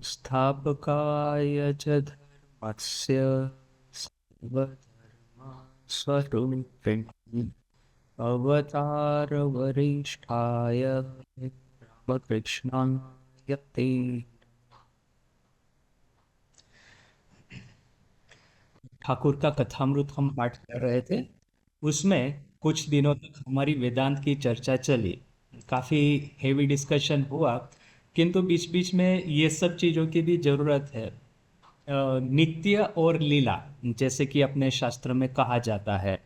संस्थापकाय च धर्मस्य सर्वधर्मस्वरूपिणे अवतारवरिष्ठाय रामकृष्णाय ते। ठाकुर का कथामृत हम पाठ कर रहे थे। उसमें कुछ दिनों तक हमारी वेदांत की चर्चा चली। काफ़ी हेवी डिस्कशन हुआ, किंतु बीच बीच में ये सब चीज़ों की भी ज़रूरत है। नित्य और लीला, जैसे कि अपने शास्त्र में कहा जाता है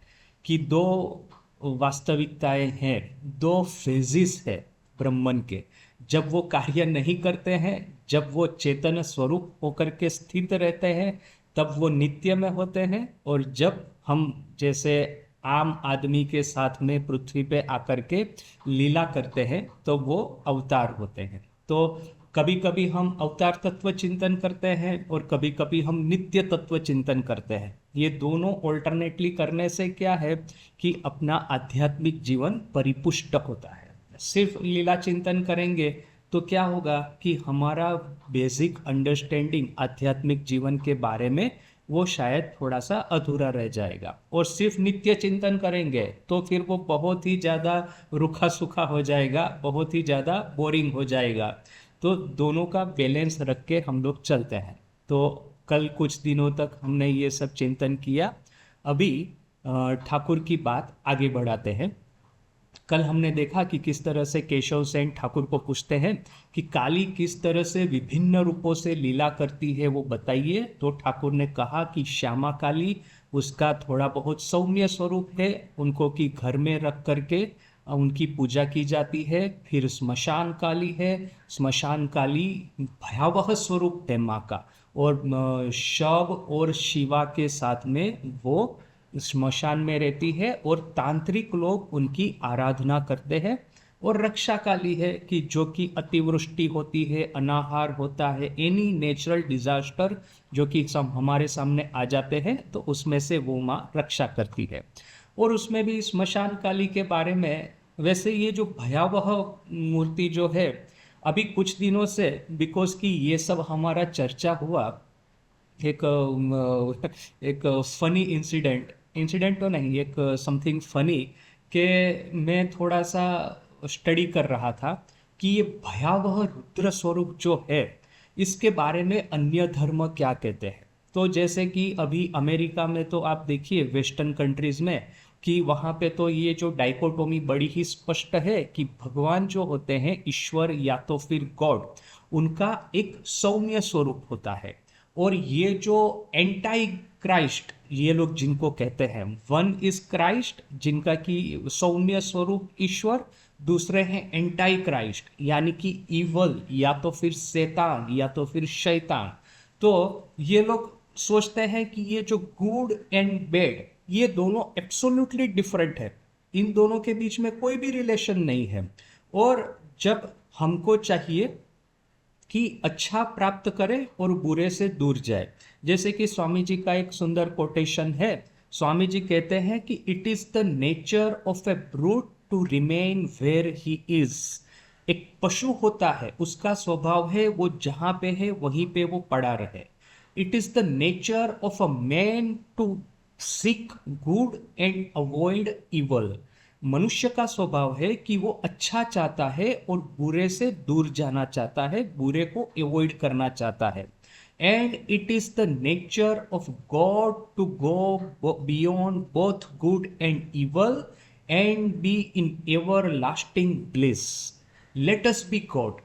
कि दो वास्तविकताएं हैं, दो फेजिस है ब्रह्मन के। जब वो कार्य नहीं करते हैं, जब वो चेतन स्वरूप होकर के स्थित रहते हैं, तब वो नित्य में होते हैं। और जब हम जैसे आम आदमी के साथ में पृथ्वी पे आकर के लीला करते हैं, तो वो अवतार होते हैं। तो कभी कभी हम अवतार तत्व चिंतन करते हैं और कभी कभी हम नित्य तत्व चिंतन करते हैं। ये दोनों ऑल्टरनेटली करने से क्या है कि अपना आध्यात्मिक जीवन परिपुष्ट होता है। सिर्फ लीला चिंतन करेंगे तो क्या होगा कि हमारा बेसिक अंडरस्टैंडिंग आध्यात्मिक जीवन के बारे में वो शायद थोड़ा सा अधूरा रह जाएगा। और सिर्फ नित्य चिंतन करेंगे तो फिर वो बहुत ही ज़्यादा रूखा सूखा हो जाएगा, बहुत ही ज़्यादा बोरिंग हो जाएगा। तो दोनों का बैलेंस रख के हम लोग चलते हैं। तो कल कुछ दिनों तक हमने ये सब चिंतन किया। अभी ठाकुर की बात आगे बढ़ाते हैं। कल हमने देखा कि किस तरह से केशव सेन ठाकुर को पूछते हैं कि काली किस तरह से विभिन्न रूपों से लीला करती है, वो बताइए। तो ठाकुर ने कहा कि श्यामा काली उसका थोड़ा बहुत सौम्य स्वरूप है, उनको कि घर में रख करके उनकी पूजा की जाती है। फिर स्मशान काली है, स्मशान काली भयावह स्वरूप है माँ का, और शव और शिवा के साथ में वो स्मशान में रहती है और तांत्रिक लोग उनकी आराधना करते हैं। और रक्षा काली है कि जो कि अतिवृष्टि होती है, अनाहार होता है, एनी नेचुरल डिजास्टर जो कि हमारे सामने आ जाते हैं, तो उसमें से वो माँ रक्षा करती है। और उसमें भी स्मशान काली के बारे में, वैसे ये जो भयावह मूर्ति जो है, अभी कुछ दिनों से, बिकॉज कि ये सब हमारा चर्चा हुआ, एक एक फनी इंसिडेंट, इंसिडेंट तो नहीं, एक समथिंग फनी, कि मैं थोड़ा सा स्टडी कर रहा था कि ये भयावह रुद्र स्वरूप जो है, इसके बारे में अन्य धर्म क्या कहते हैं। तो जैसे कि अभी अमेरिका में तो आप देखिए, वेस्टर्न कंट्रीज में, कि वहाँ पे तो ये जो डाइकोटोमी बड़ी ही स्पष्ट है कि भगवान जो होते हैं, ईश्वर या तो फिर गॉड, उनका एक सौम्य स्वरूप होता है। और ये जो एंटाई क्राइस्ट, ये लोग जिनको कहते हैं, वन इज क्राइस्ट जिनका कि सौम्य स्वरूप ईश्वर, दूसरे हैं एंटाई क्राइस्ट यानी कि इवल, या तो फिर शैतान या तो फिर शैतान। तो ये लोग सोचते हैं कि ये जो गुड एंड बैड, ये दोनों एब्सोल्युटली डिफरेंट है, इन दोनों के बीच में कोई भी रिलेशन नहीं है। और जब हमको चाहिए कि अच्छा प्राप्त करे और बुरे से दूर जाए, जैसे कि स्वामी जी का एक सुंदर कोटेशन है। स्वामी जी कहते हैं कि it is the nature of a brute to remain where he is. एक पशु होता है, उसका स्वभाव है वो जहां पे है वहीं पे वो पड़ा रहे। It is the nature of a man to seek good and avoid evil. मनुष्य का स्वभाव है कि वो अच्छा चाहता है और बुरे से दूर जाना चाहता है, बुरे को अवॉइड करना चाहता है। And it is the nature of God to go beyond both good and evil and be in everlasting bliss. Let us be God.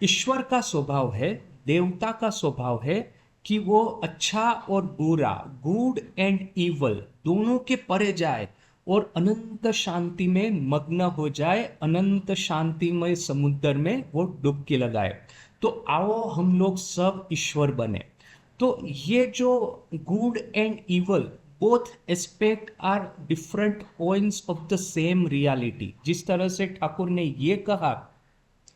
ईश्वर का स्वभाव है, देवता का स्वभाव है कि वो अच्छा और बुरा, गुड एंड इवल, दोनों के परे जाए और अनंत शांति में मग्न हो जाए, अनंत शांतिमय समुद्र में वो डुबकी लगाए। तो आओ हम लोग सब ईश्वर बने। तो ये जो good and evil, both aspect are different points of the same reality. जिस तरह से ठाकुर ने ये कहा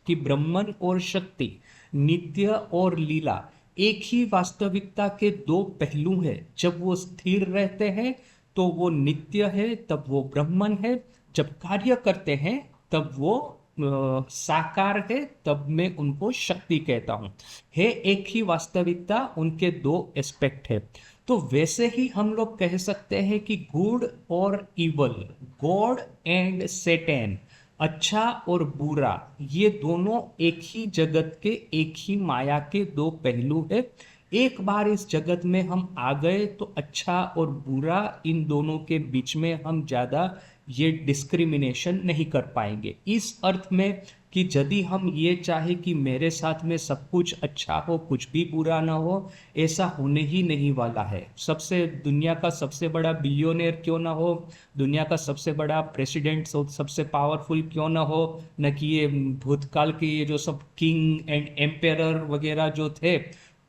कि ब्रह्मन और शक्ति, नित्य और लीला एक ही वास्तविकता के दो पहलू हैं। जब वो स्थिर रहते हैं तो वो नित्य है, तब वो ब्रह्मन है। जब कार्य करते हैं तब वो साकार है तब मैं उनको शक्ति कहता हूँ। है एक ही वास्तविकता, उनके दो एस्पेक्ट है। तो वैसे ही हम लोग कह सकते हैं कि गुड और इवल, गॉड एंड सेटेन, अच्छा और बुरा, ये दोनों एक ही जगत के, एक ही माया के दो पहलू है। एक बार इस जगत में हम आ गए तो अच्छा और बुरा, इन दोनों के बीच में हम ज़्यादा ये डिस्क्रिमिनेशन नहीं कर पाएंगे। इस अर्थ में कि यदि हम ये चाहे कि मेरे साथ में सब कुछ अच्छा हो, कुछ भी बुरा ना हो, ऐसा होने ही नहीं वाला है। सबसे दुनिया का सबसे बड़ा बिलियोनियर क्यों ना हो, दुनिया का सबसे बड़ा प्रेसिडेंट सबसे पावरफुल क्यों ना हो, न कि ये भूतकाल के ये जो सब किंग एंड एम्पेरर वगैरह जो थे,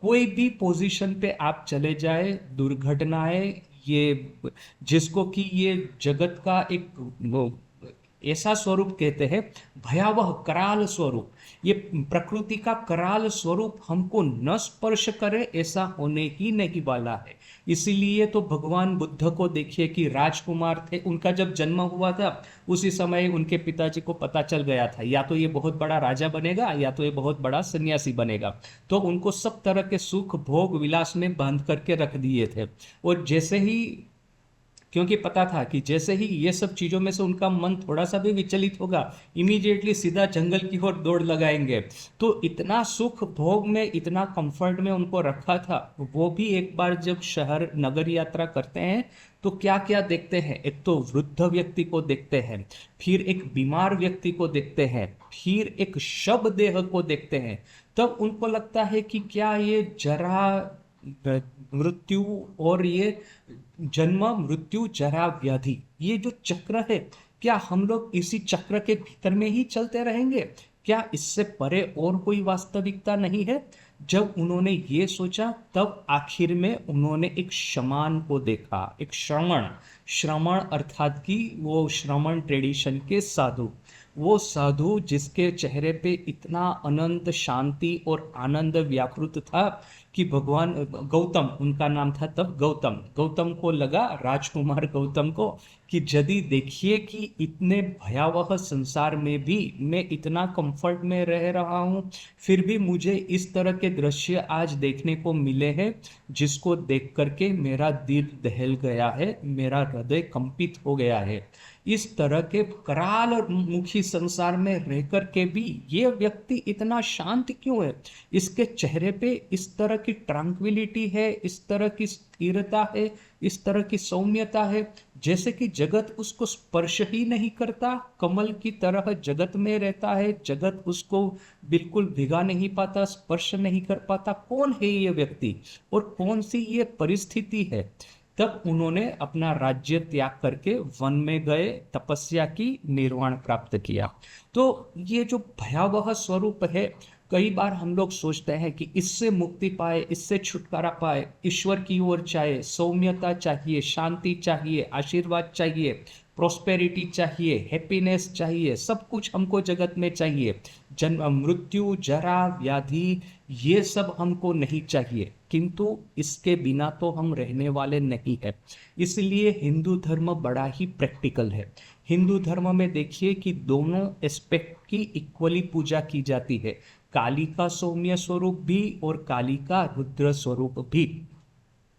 कोई भी पोजीशन पे आप चले जाए, दुर्घटनाएं, ये जिसको कि ये जगत का एक वो ऐसा स्वरूप कहते हैं, भयावह कराल स्वरूप, ये प्रकृति का कराल स्वरूप हमको न स्पर्श करे, ऐसा होने ही नहीं वाला है। इसीलिए तो भगवान बुद्ध को देखिए कि राजकुमार थे, उनका जब जन्म हुआ था उसी समय उनके पिताजी को पता चल गया था या तो ये बहुत बड़ा राजा बनेगा या तो ये बहुत बड़ा सन्यासी बनेगा। तो उनको सब तरह के सुख भोग विलास में बांध करके रख दिए थे। और जैसे ही, क्योंकि पता था कि जैसे ही ये सब चीज़ों में से उनका मन थोड़ा सा भी विचलित होगा, इमीडिएटली सीधा जंगल की ओर दौड़ लगाएंगे। तो इतना सुख भोग में, इतना कंफर्ट में उनको रखा था। वो भी एक बार जब शहर नगर यात्रा करते हैं तो क्या क्या देखते हैं, एक तो वृद्ध व्यक्ति को देखते हैं, फिर एक बीमार व्यक्ति को देखते हैं, फिर एक शव देह को देखते हैं। तब उनको लगता है कि क्या ये जरा मृत्यु और ये जन्म मृत्यु जरा व्याधि, ये जो चक्र है, क्या हम लोग इसी चक्र के भीतर में ही चलते रहेंगे? क्या इससे परे और कोई वास्तविकता नहीं है? जब उन्होंने ये सोचा तब आखिर में उन्होंने एक शमान को देखा, एक श्रमण, श्रमण अर्थात कि वो श्रमण ट्रेडिशन के साधु, वो साधु जिसके चेहरे पे इतना अनंत शांति और आनंद व्याकृत था कि भगवान गौतम, उनका नाम था तब गौतम, गौतम को लगा, राजकुमार गौतम को, कि यदि देखिए कि इतने भयावह संसार में भी मैं इतना कंफर्ट में रह रहा हूँ, फिर भी मुझे इस तरह के दृश्य आज देखने को मिले हैं जिसको देख करके मेरा दिल दहल गया है, मेरा हृदय कंपित हो गया है। इस तरह के कराल और मुखी संसार में रह कर के भी ये व्यक्ति इतना शांत क्यों है? इसके चेहरे पे इस तरह की ट्रैंक्विलिटी है, इस तरह की स्थिरता है, इस तरह की सौम्यता है, जैसे कि जगत उसको स्पर्श ही नहीं करता, कमल की तरह जगत में रहता है, जगत उसको बिल्कुल भिगा नहीं पाता, स्पर्श नहीं कर पाता। कौन है ये व्यक्ति और कौन सी ये परिस्थिति है? तब उन्होंने अपना राज्य त्याग करके वन में गए, तपस्या की, निर्वाण प्राप्त किया। तो ये जो भयावह स्वरूप है, कई बार हम लोग सोचते हैं कि इससे मुक्ति पाए, इससे छुटकारा पाए, ईश्वर की ओर चाहे, सौम्यता चाहिए, शांति चाहिए, आशीर्वाद चाहिए, प्रोस्पेरिटी चाहिए, हैप्पीनेस चाहिए, सब कुछ हमको जगत में चाहिए। जन्म मृत्यु जरा व्याधि ये सब हमको नहीं चाहिए, किंतु इसके बिना तो हम रहने वाले नहीं है। इसलिए हिंदू धर्म बड़ा ही प्रैक्टिकल है। हिंदू धर्म में देखिए कि दोनों एस्पेक्ट की इक्वली पूजा की जाती है, काली का सौम्य स्वरूप भी और काली का रुद्र स्वरूप भी।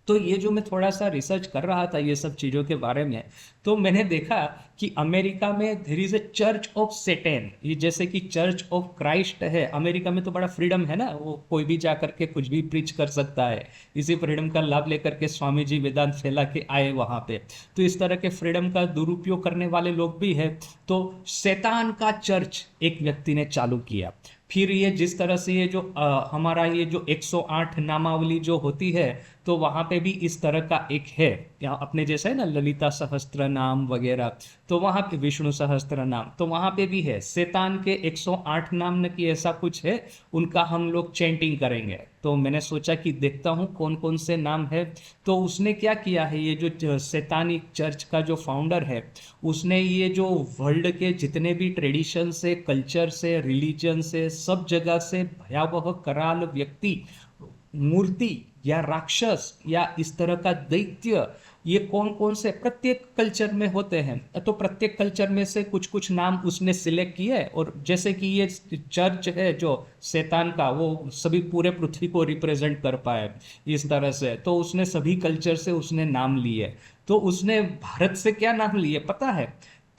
तो ये जो मैं थोड़ा सा रिसर्च कर रहा था ये सब चीज़ों के बारे में, तो मैंने देखा कि अमेरिका में there is a church of Satan, ये जैसे कि चर्च ऑफ क्राइस्ट है। अमेरिका में तो बड़ा फ्रीडम है ना, वो कोई भी जा करके कुछ भी प्रीच कर सकता है। इसी फ्रीडम का लाभ लेकर के स्वामी जी वेदांत फैला के आए वहाँ पे। तो इस तरह के फ्रीडम का दुरुपयोग करने वाले लोग भी है। तो शैतान का चर्च एक व्यक्ति ने चालू किया। फिर ये जिस तरह से ये जो हमारा ये जो 108 नामावली जो होती है, तो वहाँ पे भी इस तरह का एक है, यहाँ अपने जैसा है ना ललिता सहस्त्र नाम वगैरह, तो वहाँ पे विष्णु सहस्त्र नाम, तो वहाँ पे भी है शैतान के 108 नाम न कि ऐसा कुछ है, उनका हम लोग चैंटिंग करेंगे। तो मैंने सोचा कि देखता हूँ कौन कौन से नाम है। तो उसने क्या किया है, ये जो शैतानी चर्च का जो फाउंडर है, उसने ये जो वर्ल्ड के जितने भी ट्रेडिशन से, कल्चर से, रिलीजन से, सब जगह से भयावह कराल व्यक्ति, मूर्ति या राक्षस या इस तरह का दैत्य ये कौन कौन से प्रत्येक कल्चर में होते हैं, तो प्रत्येक कल्चर में से कुछ कुछ नाम उसने सिलेक्ट किए, और जैसे कि ये चर्च है जो शैतान का, वो सभी पूरे पृथ्वी को रिप्रेजेंट कर पाए इस तरह से, तो उसने सभी कल्चर से उसने नाम लिए। तो उसने भारत से क्या नाम लिए पता है?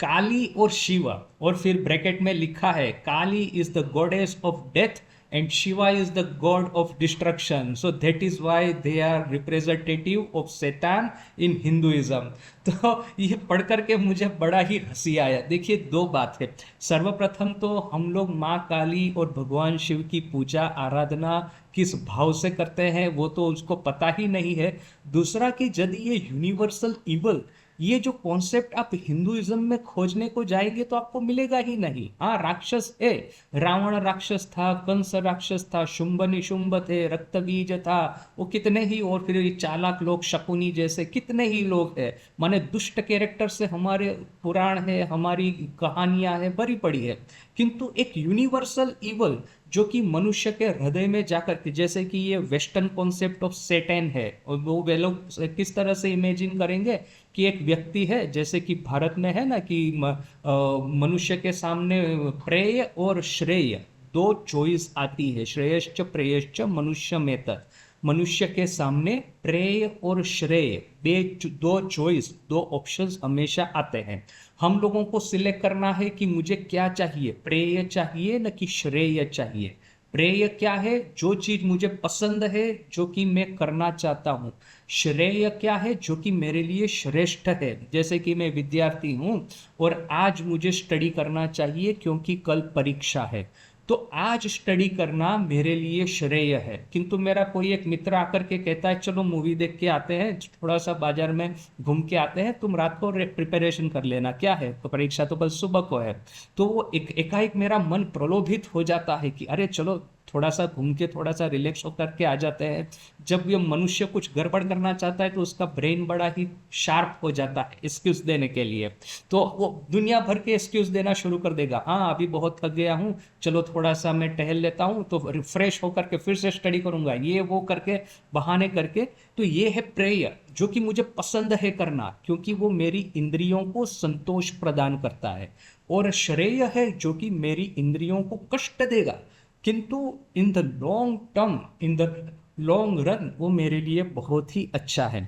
काली और शिवा, और फिर ब्रैकेट में लिखा है Kali is the goddess of death and Shiva is the god of destruction. So that is why they are representative of Satan in Hinduism. तो ये पढ़ करके मुझे बड़ा ही हंसी आया। देखिए दो बात है, सर्वप्रथम तो हम लोग माँ काली और भगवान शिव की पूजा आराधना किस भाव से करते हैं वो तो उसको पता ही नहीं है। दूसरा कि यदि ये यूनिवर्सल इवल, ये जो कॉन्सेप्ट आप हिंदुइज्म में खोजने को जाएंगे तो आपको मिलेगा ही नहीं। हाँ राक्षस है, रावण राक्षस था, कंस राक्षस था, शुंभ निशुंभ थे, रक्तबीज था, वो कितने ही, और फिर ये चालाक लोग शकुनी जैसे कितने ही लोग हैं, माने दुष्ट कैरेक्टर से हमारे पुराण है, हमारी कहानियां है भरी पड़ी है। किंतु एक यूनिवर्सल इवल जो कि मनुष्य के हृदय में जाकर के, जैसे कि ये वेस्टर्न कॉन्सेप्ट ऑफ सेटन है, और वो वे लोग किस तरह से इमेजिन करेंगे कि एक व्यक्ति है, जैसे कि भारत में है ना कि मनुष्य के सामने प्रेय और श्रेय दो चॉइस आती है, श्रेयश्च प्रेयश्च मनुष्य में तत्, मनुष्य के सामने प्रेय और श्रेय दो चॉइस, दो ऑप्शंस हमेशा आते हैं। हम लोगों को सिलेक्ट करना है कि मुझे क्या चाहिए, प्रेय चाहिए न कि श्रेय चाहिए। प्रेय क्या है? जो चीज मुझे पसंद है, जो कि मैं करना चाहता हूँ। श्रेय क्या है? जो कि मेरे लिए श्रेष्ठ है, जैसे कि मैं विद्यार्थी हूँ और आज मुझे स्टडी करना चाहिए क्योंकि कल परीक्षा है, तो आज स्टडी करना मेरे लिए श्रेय है। किंतु मेरा कोई एक मित्र आकर के कहता है चलो मूवी देख के आते हैं, थोड़ा सा बाजार में घूम के आते हैं, तुम रात को प्रिपरेशन कर लेना, क्या है तो परीक्षा तो कल सुबह को है। तो वो एकाएक मेरा मन प्रलोभित हो जाता है कि अरे चलो थोड़ा सा घूम के थोड़ा सा रिलैक्स होकर के आ जाते हैं। जब ये मनुष्य कुछ गड़बड़ करना चाहता है तो उसका ब्रेन बड़ा ही शार्प हो जाता है एक्सक्यूज देने के लिए, तो वो दुनिया भर के एक्सक्यूज देना शुरू कर देगा। हाँ अभी बहुत थक गया हूँ, चलो थोड़ा सा मैं टहल लेता हूँ तो रिफ्रेश होकर के फिर से स्टडी करूंगा, ये वो करके बहाने करके। तो ये है प्रेयर जो कि मुझे पसंद है करना, क्योंकि वो मेरी इंद्रियों को संतोष प्रदान करता है। और श्रेय है जो कि मेरी इंद्रियों को कष्ट देगा, किंतु in the long term, in the long run वो मेरे लिए बहुत ही अच्छा है।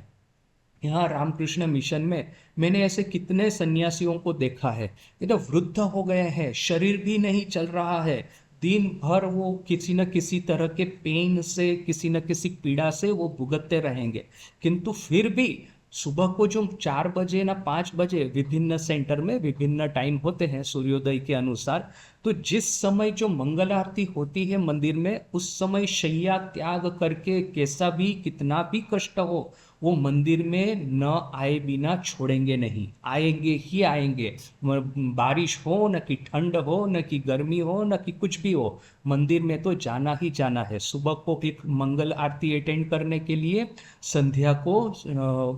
यहाँ रामकृष्ण मिशन में मैंने ऐसे कितने सन्यासियों को देखा है, ये तो वृद्ध हो गए हैं, शरीर भी नहीं चल रहा है, दिन भर वो किसी न किसी तरह के पेन से, किसी न किसी पीड़ा से वो भुगतते रहेंगे, किंतु फिर भी सुबह को जो 4 बजे ना 5 बजे, विभिन्न सेंटर में विभिन्न टाइम होते हैं सूर्योदय के अनुसार, तो जिस समय जो मंगल आरती होती है मंदिर में, उस समय शैया त्याग करके कैसा भी कितना भी कष्ट हो वो मंदिर में न आए बिना छोड़ेंगे नहीं, आएंगे ही आएंगे। बारिश हो न कि ठंड हो न कि गर्मी हो न कि कुछ भी हो, मंदिर में तो जाना ही जाना है। सुबह को एक मंगल आरती अटेंड करने के लिए, संध्या को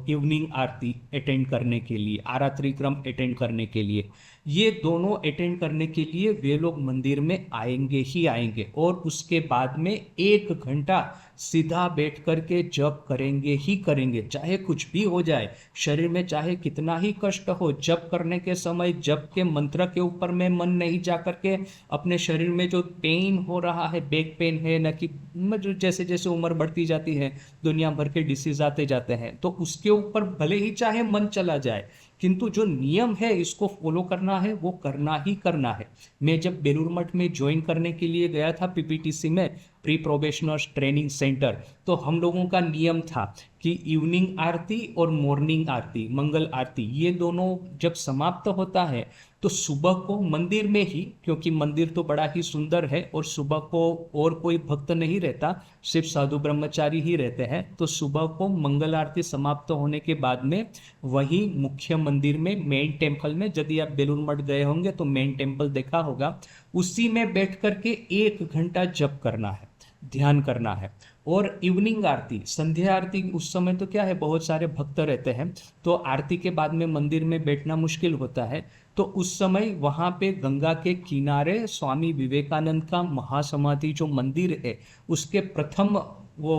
इवनिंग आरती अटेंड करने के लिए, आरात्रि क्रम अटेंड करने के लिए, ये दोनों अटेंड करने के लिए वे लोग मंदिर में आएंगे ही आएंगे। और उसके बाद में 1 घंटा सीधा बैठ करके जप करेंगे ही करेंगे, चाहे कुछ भी हो जाए, शरीर में चाहे कितना ही कष्ट हो। जप करने के समय जप के मंत्र के ऊपर में मन नहीं जा करके अपने शरीर में जो पेन हो रहा है, बैक पेन है न कि जैसे जैसे उम्र बढ़ती जाती है दुनिया भर के डिसीज आते जाते हैं, तो उसके ऊपर भले ही चाहे मन चला जाए, किंतु जो नियम है इसको फॉलो करना है, वो करना ही करना है। मैं जब बेलूर मठ में ज्वाइन करने के लिए गया था पीपीटीसी में, प्री प्रोबेशनर्स ट्रेनिंग सेंटर, तो हम लोगों का नियम था कि इवनिंग आरती और मॉर्निंग आरती, मंगल आरती, ये दोनों जब समाप्त होता है तो सुबह को मंदिर में ही, क्योंकि मंदिर तो बड़ा ही सुंदर है और सुबह को और कोई भक्त नहीं रहता, सिर्फ साधु ब्रह्मचारी ही रहते हैं, तो सुबह को मंगल आरती समाप्त होने के बाद में वही मुख्य मंदिर में, मेन टेम्पल में, यदि आप बेलूर मठ गए होंगे तो मेन टेम्पल देखा होगा, उसी में बैठ करके 1 घंटा जप करना है, ध्यान करना है। और इवनिंग आरती, संध्या आरती, उस समय तो क्या है बहुत सारे भक्त रहते हैं, तो आरती के बाद में मंदिर में बैठना मुश्किल होता है, तो उस समय वहाँ पे गंगा के किनारे स्वामी विवेकानंद का महासमाधि जो मंदिर है, उसके प्रथम वो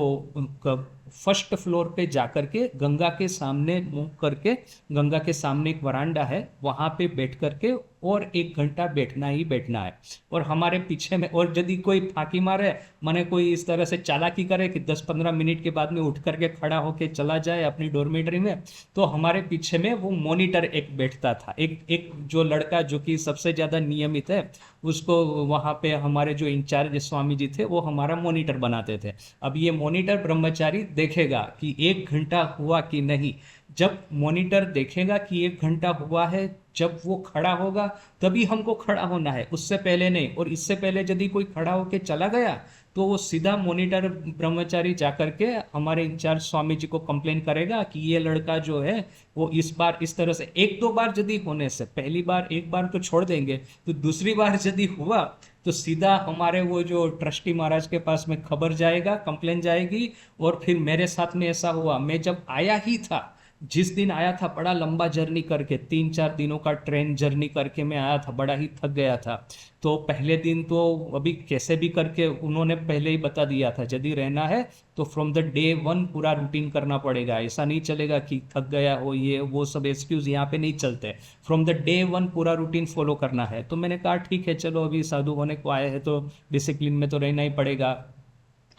फर्स्ट फ्लोर पे जाकर के गंगा के सामने मुंह करके, गंगा के सामने एक वरांडा है, वहां पे बैठ करके और 1 घंटा बैठना ही बैठना है। और हमारे पीछे में, और यदि कोई फांकी मारे, माने कोई इस तरह से चालाकी करे कि 10-15 मिनट के बाद में उठ करके खड़ा होके चला जाए अपनी डॉर्मेटरी में, तो हमारे पीछे में वो मॉनिटर एक बैठता था, एक एक जो लड़का जो कि सबसे ज़्यादा नियमित है, उसको वहाँ पे हमारे जो इंचार्ज स्वामी जी थे वो हमारा मॉनिटर बनाते थे। अब ये मॉनिटर ब्रह्मचारी देखेगा कि 1 घंटा हुआ कि नहीं। जब मॉनिटर देखेगा कि 1 घंटा हुआ है, जब वो खड़ा होगा तभी हमको खड़ा होना है, उससे पहले नहीं। और इससे पहले यदि कोई खड़ा होके चला गया तो वो सीधा मॉनिटर ब्रह्मचारी जाकर के हमारे इंचार्ज स्वामी जी को कंप्लेन करेगा कि ये लड़का जो है वो इस बार इस तरह से, 1-2 बार यदि होने से, पहली बार एक बार तो छोड़ देंगे, तो दूसरी बार यदि हुआ तो सीधा हमारे वो जो ट्रस्टी महाराज के पास में खबर जाएगा, कंप्लेन जाएगी। और फिर मेरे साथ में ऐसा हुआ, मैं जब आया ही था, जिस दिन आया था, बड़ा लंबा जर्नी करके, 3-4 दिनों का ट्रेन जर्नी करके मैं आया था, बड़ा ही थक गया था। तो पहले दिन तो अभी कैसे भी करके उन्होंने पहले ही बता दिया था, यदि रहना है तो फ्रॉम द डे 1 पूरा रूटीन करना पड़ेगा। ऐसा नहीं चलेगा कि थक गया हो, ये वो सब एक्सक्यूज यहाँ पे नहीं चलते। फ्रॉम द डे 1 पूरा रूटीन फॉलो करना है। तो मैंने कहा ठीक है, चलो अभी साधु होने को आए हैं तो डिसिप्लिन में तो रहना ही पड़ेगा।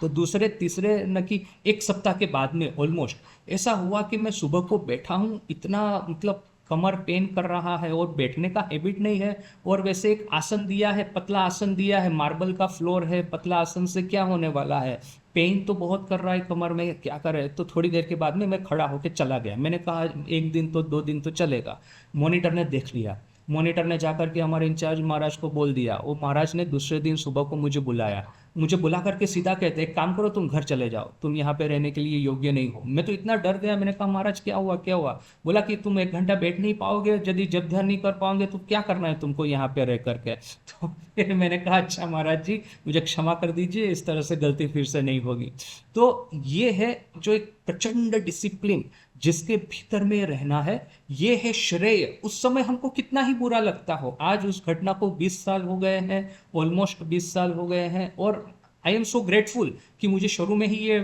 तो दूसरे तीसरे न कि 1 सप्ताह के बाद में ऑलमोस्ट ऐसा हुआ कि मैं सुबह को बैठा हूँ, इतना मतलब कमर पेन कर रहा है और बैठने का हैबिट नहीं है। और वैसे एक आसन दिया है, पतला आसन दिया है, मार्बल का फ्लोर है, पतला आसन से क्या होने वाला है, पेन तो बहुत कर रहा है कमर में, क्या करे। तो थोड़ी देर के बाद में मैं खड़ा होकर चला गया। मैंने कहा 1 दिन तो 2 दिन तो चलेगा। मॉनिटर ने देख लिया, मॉनिटर ने जाकर के हमारे इंचार्ज महाराज को बोल दिया। वो महाराज ने दूसरे दिन सुबह को मुझे बुलाया, मुझे बुला करके सीधा कहते एक काम करो, तुम घर चले जाओ, तुम यहाँ पे रहने के लिए योग्य नहीं हो। मैं तो इतना डर गया, मैंने कहा महाराज क्या हुआ क्या हुआ। बोला कि तुम 1 घंटा बैठ नहीं पाओगे, यदि जब ध्यान नहीं कर पाओगे तो क्या करना है तुमको यहाँ पे रह करके। तो फिर मैंने कहा अच्छा महाराज जी, मुझे क्षमा कर दीजिए, इस तरह से गलती फिर से नहीं होगी। तो ये है जो एक प्रचंड डिसिप्लिन जिसके भीतर में रहना है, ये है श्रेय। उस समय हमको कितना ही बुरा लगता हो, आज उस घटना को 20 साल हो गए हैं, ऑलमोस्ट 20 साल हो गए हैं। और आई एम सो ग्रेटफुल कि मुझे शुरू में ही ये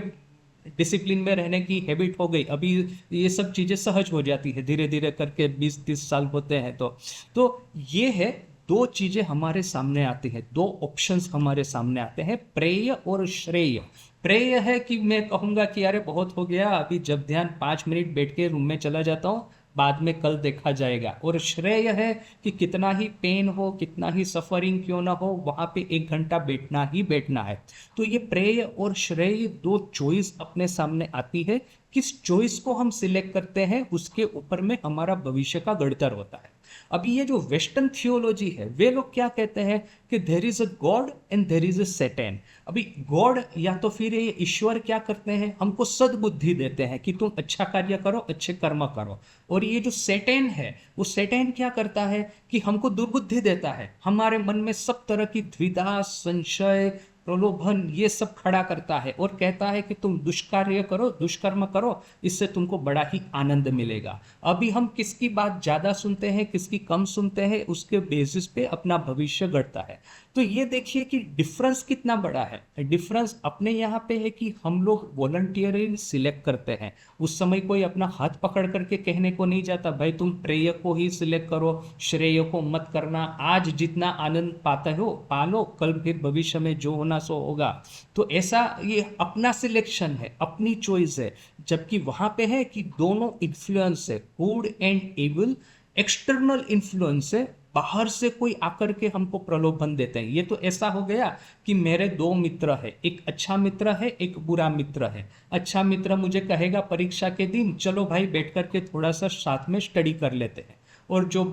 डिसिप्लिन में रहने की हैबिट हो गई। अभी ये सब चीज़ें सहज हो जाती है, धीरे धीरे करके 20-30 साल होते हैं तो ये है, 2 चीज़ें हमारे सामने आती हैं, 2 ऑप्शंस हमारे सामने आते हैं, प्रेय और श्रेय। प्रेय है कि मैं कहूँगा कि अरे बहुत हो गया, अभी जब ध्यान 5 मिनट बैठ के रूम में चला जाता हूँ, बाद में कल देखा जाएगा। और श्रेय है कि कितना ही पेन हो, कितना ही सफरिंग क्यों ना हो, वहां पे 1 घंटा बैठना ही बैठना है। तो ये प्रेय और श्रेय 2 चॉइस अपने सामने आती है। किस चॉइस को हम सिलेक्ट करते हैं उसके ऊपर में हमारा भविष्य का गढ़तर होता है। अभी ये जो वेस्टर्न थियोलॉजी है, वे लोग क्या कहते हैं कि there is a God and there is a Satan. अभी गॉड या तो फिर ये ईश्वर क्या करते हैं, हमको सद्बुद्धि देते हैं कि तुम अच्छा कार्य करो, अच्छे कर्म करो। और ये जो सैटन है, वो सैटन क्या करता है कि हमको दुर्बुद्धि देता है, हमारे मन में सब तरह की द्विधा, संशय, प्रलोभन, ये सब खड़ा करता है और कहता है कि तुम दुष्कार्य करो, दुष्कर्म करो, इससे तुमको बड़ा ही आनंद मिलेगा। अभी हम किसकी बात ज़्यादा सुनते हैं, किसकी कम सुनते हैं, उसके बेसिस पे अपना भविष्य गढ़ता है। तो ये देखिए कि डिफरेंस कितना बड़ा है। डिफरेंस अपने यहाँ पे है कि हम लोग वॉलंटियरली सिलेक्ट करते हैं। उस समय कोई अपना हाथ पकड़ करके कहने को नहीं जाता भाई तुम प्रेय को ही सिलेक्ट करो, श्रेय को मत करना, आज जितना आनंद पाते हो पालो, कल फिर भविष्य में जो होना सो होगा। तो ऐसा ये अपना सिलेक्शन है, अपनी चॉइस है। जबकि वहां पे है कि दोनों इन्फ्लुएंस है, good and evil, external influence है, बाहर से कोई आकर के हमको प्रलोभन देते हैं। ये तो ऐसा हो गया कि मेरे 2 मित्र है, एक अच्छा मित्र है, एक बुरा मित्र है। अच्छा मित्र मुझे कहेगा परीक्षा के दिन चलो भाई बैठ करके थोड़ा सा साथ में स्टडी कर लेते हैं, और जो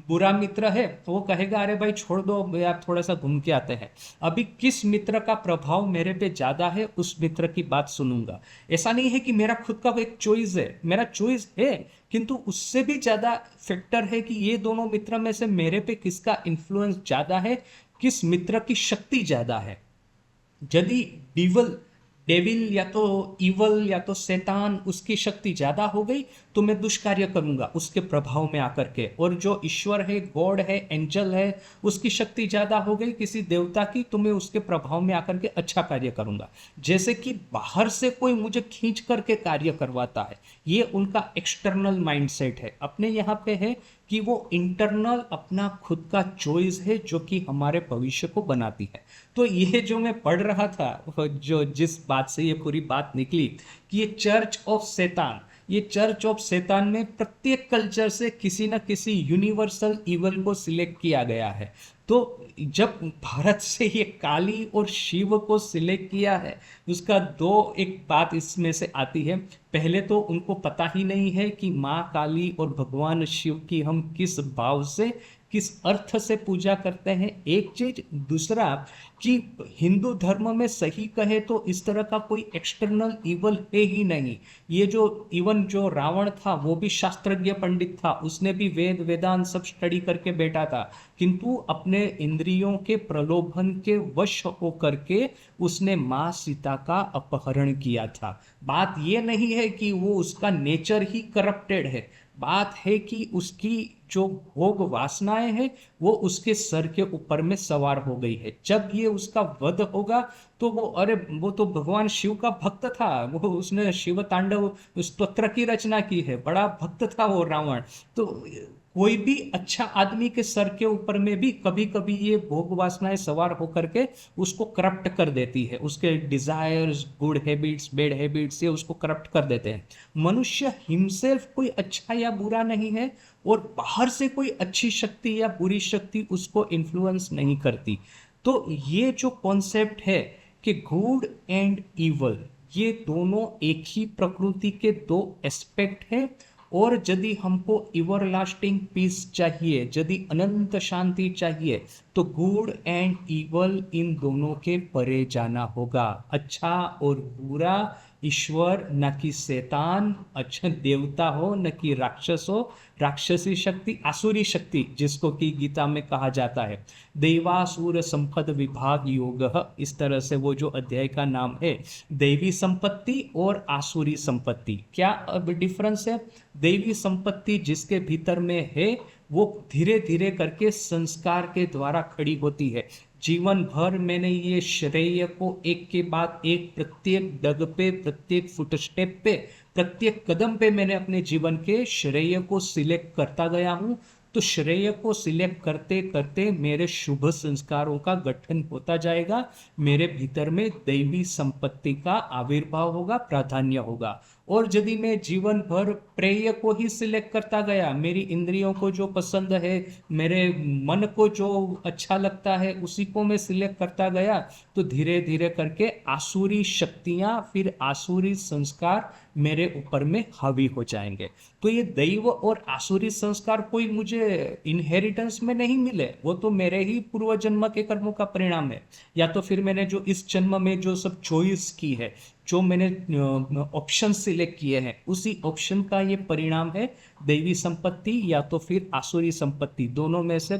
बुरा मित्र है तो वो कहेगा अरे भाई छोड़ दो यार, थोड़ा सा घूम के आते हैं। अभी किस मित्र का प्रभाव मेरे पे ज्यादा है, उस मित्र की बात सुनूंगा। ऐसा नहीं है कि मेरा खुद का एक चॉइस है, मेरा चॉइस है, किंतु उससे भी ज्यादा फैक्टर है कि ये दोनों मित्र में से मेरे पे किसका इन्फ्लुएंस ज्यादा है, किस मित्र की शक्ति ज्यादा है। यदि डेविल या तो इवल या तो शैतान उसकी शक्ति ज्यादा हो गई तो मैं दुष्कार्य करूंगा उसके प्रभाव में आकर के, और जो ईश्वर है, गॉड है, एंजल है, उसकी शक्ति ज्यादा हो गई किसी देवता की तो मैं उसके प्रभाव में आकर के अच्छा कार्य करूंगा। जैसे कि बाहर से कोई मुझे खींच करके कार्य करवाता है, ये उनका एक्सटर्नल माइंडसेट है। अपने यहाँ पे है कि वो इंटरनल अपना खुद का चॉइस है जो कि हमारे भविष्य को बनाती है। तो ये जो मैं पढ़ रहा था, जो जिस बात से ये पूरी बात निकली कि ये चर्च ऑफ शैतान, ये चर्च ऑफ शैतान में प्रत्येक कल्चर से किसी न किसी यूनिवर्सल इवल को सिलेक्ट किया गया है। तो जब भारत से ये काली और शिव को सिलेक्ट किया है, उसका दो एक बात इसमें से आती है। पहले तो उनको पता ही नहीं है कि माँ काली और भगवान शिव की हम किस भाव से, किस अर्थ से पूजा करते हैं, एक चीज। दूसरा कि हिंदू धर्म में सही कहे तो इस तरह का कोई एक्सटर्नल इवल है ही नहीं। ये जो इवन जो रावण था वो भी शास्त्रज्ञ पंडित था, उसने भी वेद वेदांत सब स्टडी करके बैठा था, किंतु अपने इंद्रियों के प्रलोभन के वश होकर के उसने माँ सीता का अपहरण किया था। बात ये नहीं है कि वो उसका नेचर ही करप्टेड है, बात है कि उसकी जो भोग वासनाएं हैं वो उसके सर के ऊपर में सवार हो गई है। जब ये उसका वध होगा तो वो, अरे वो तो भगवान शिव का भक्त था, वो उसने शिव तांडव स्तोत्र की रचना की है, बड़ा भक्त था वो रावण। तो कोई भी अच्छा आदमी के सर के ऊपर में भी कभी कभी ये भोग वासनाएं सवार होकर के उसको करप्ट कर देती है, उसके desires, good habits, bad habits, ये उसको करप्ट कर देते हैं। मनुष्य हिमसेल्फ कोई अच्छा या बुरा नहीं है, और बाहर से कोई अच्छी शक्ति या बुरी शक्ति उसको इन्फ्लुएंस नहीं करती। तो ये जो कॉन्सेप्ट है कि गुड एंड इवल, ये दोनों एक ही प्रकृति के दो एस्पेक्ट है। और यदि हमको एवरलास्टिंग पीस चाहिए, यदि अनंत शांति चाहिए, तो गुड एंड इवल इन दोनों के परे जाना होगा। अच्छा और बुरा, ईश्वर न कि शैतान, अच्छा देवता हो न कि राक्षस हो, राक्षसी शक्ति, आसुरी शक्ति जिसको कि गीता में कहा जाता है दैवासुर संपद विभाग योग, इस तरह से वो जो अध्याय का नाम है, दैवी संपत्ति और आसुरी संपत्ति। क्या अब डिफरेंस है? दैवी संपत्ति जिसके भीतर में है वो धीरे धीरे करके संस्कार के द्वारा खड़ी होती है। जीवन भर मैंने ये श्रेय को एक के बाद एक, प्रत्येक डग पे, प्रत्येक फुटस्टेप पे, प्रत्येक कदम पे मैंने अपने जीवन के श्रेय को सिलेक्ट करता गया हूँ। तो श्रेय को सिलेक्ट करते करते मेरे शुभ संस्कारों का गठन होता जाएगा, मेरे भीतर में दैवी संपत्ति का आविर्भाव होगा, प्राधान्य होगा। और यदि मैं जीवन भर प्रेय को ही सिलेक्ट करता गया, मेरी इंद्रियों को जो पसंद है, मेरे मन को जो अच्छा लगता है उसी को मैं सिलेक्ट करता गया, तो धीरे धीरे करके आसुरी शक्तियां, फिर आसुरी संस्कार मेरे ऊपर में हावी हो जाएंगे। तो ये दैव और आसुरी संस्कार कोई मुझे इनहेरिटेंस में नहीं मिले, वो तो मेरे ही पूर्व जन्म के कर्मों का परिणाम है, या तो फिर मैंने जो इस जन्म में जो सब चॉइस की है, जो मैंने ऑप्शन सिलेक्ट किए हैं, उसी ऑप्शन का ये परिणाम है। दैवी संपत्ति या तो फिर आसुरी संपत्ति, दोनों में से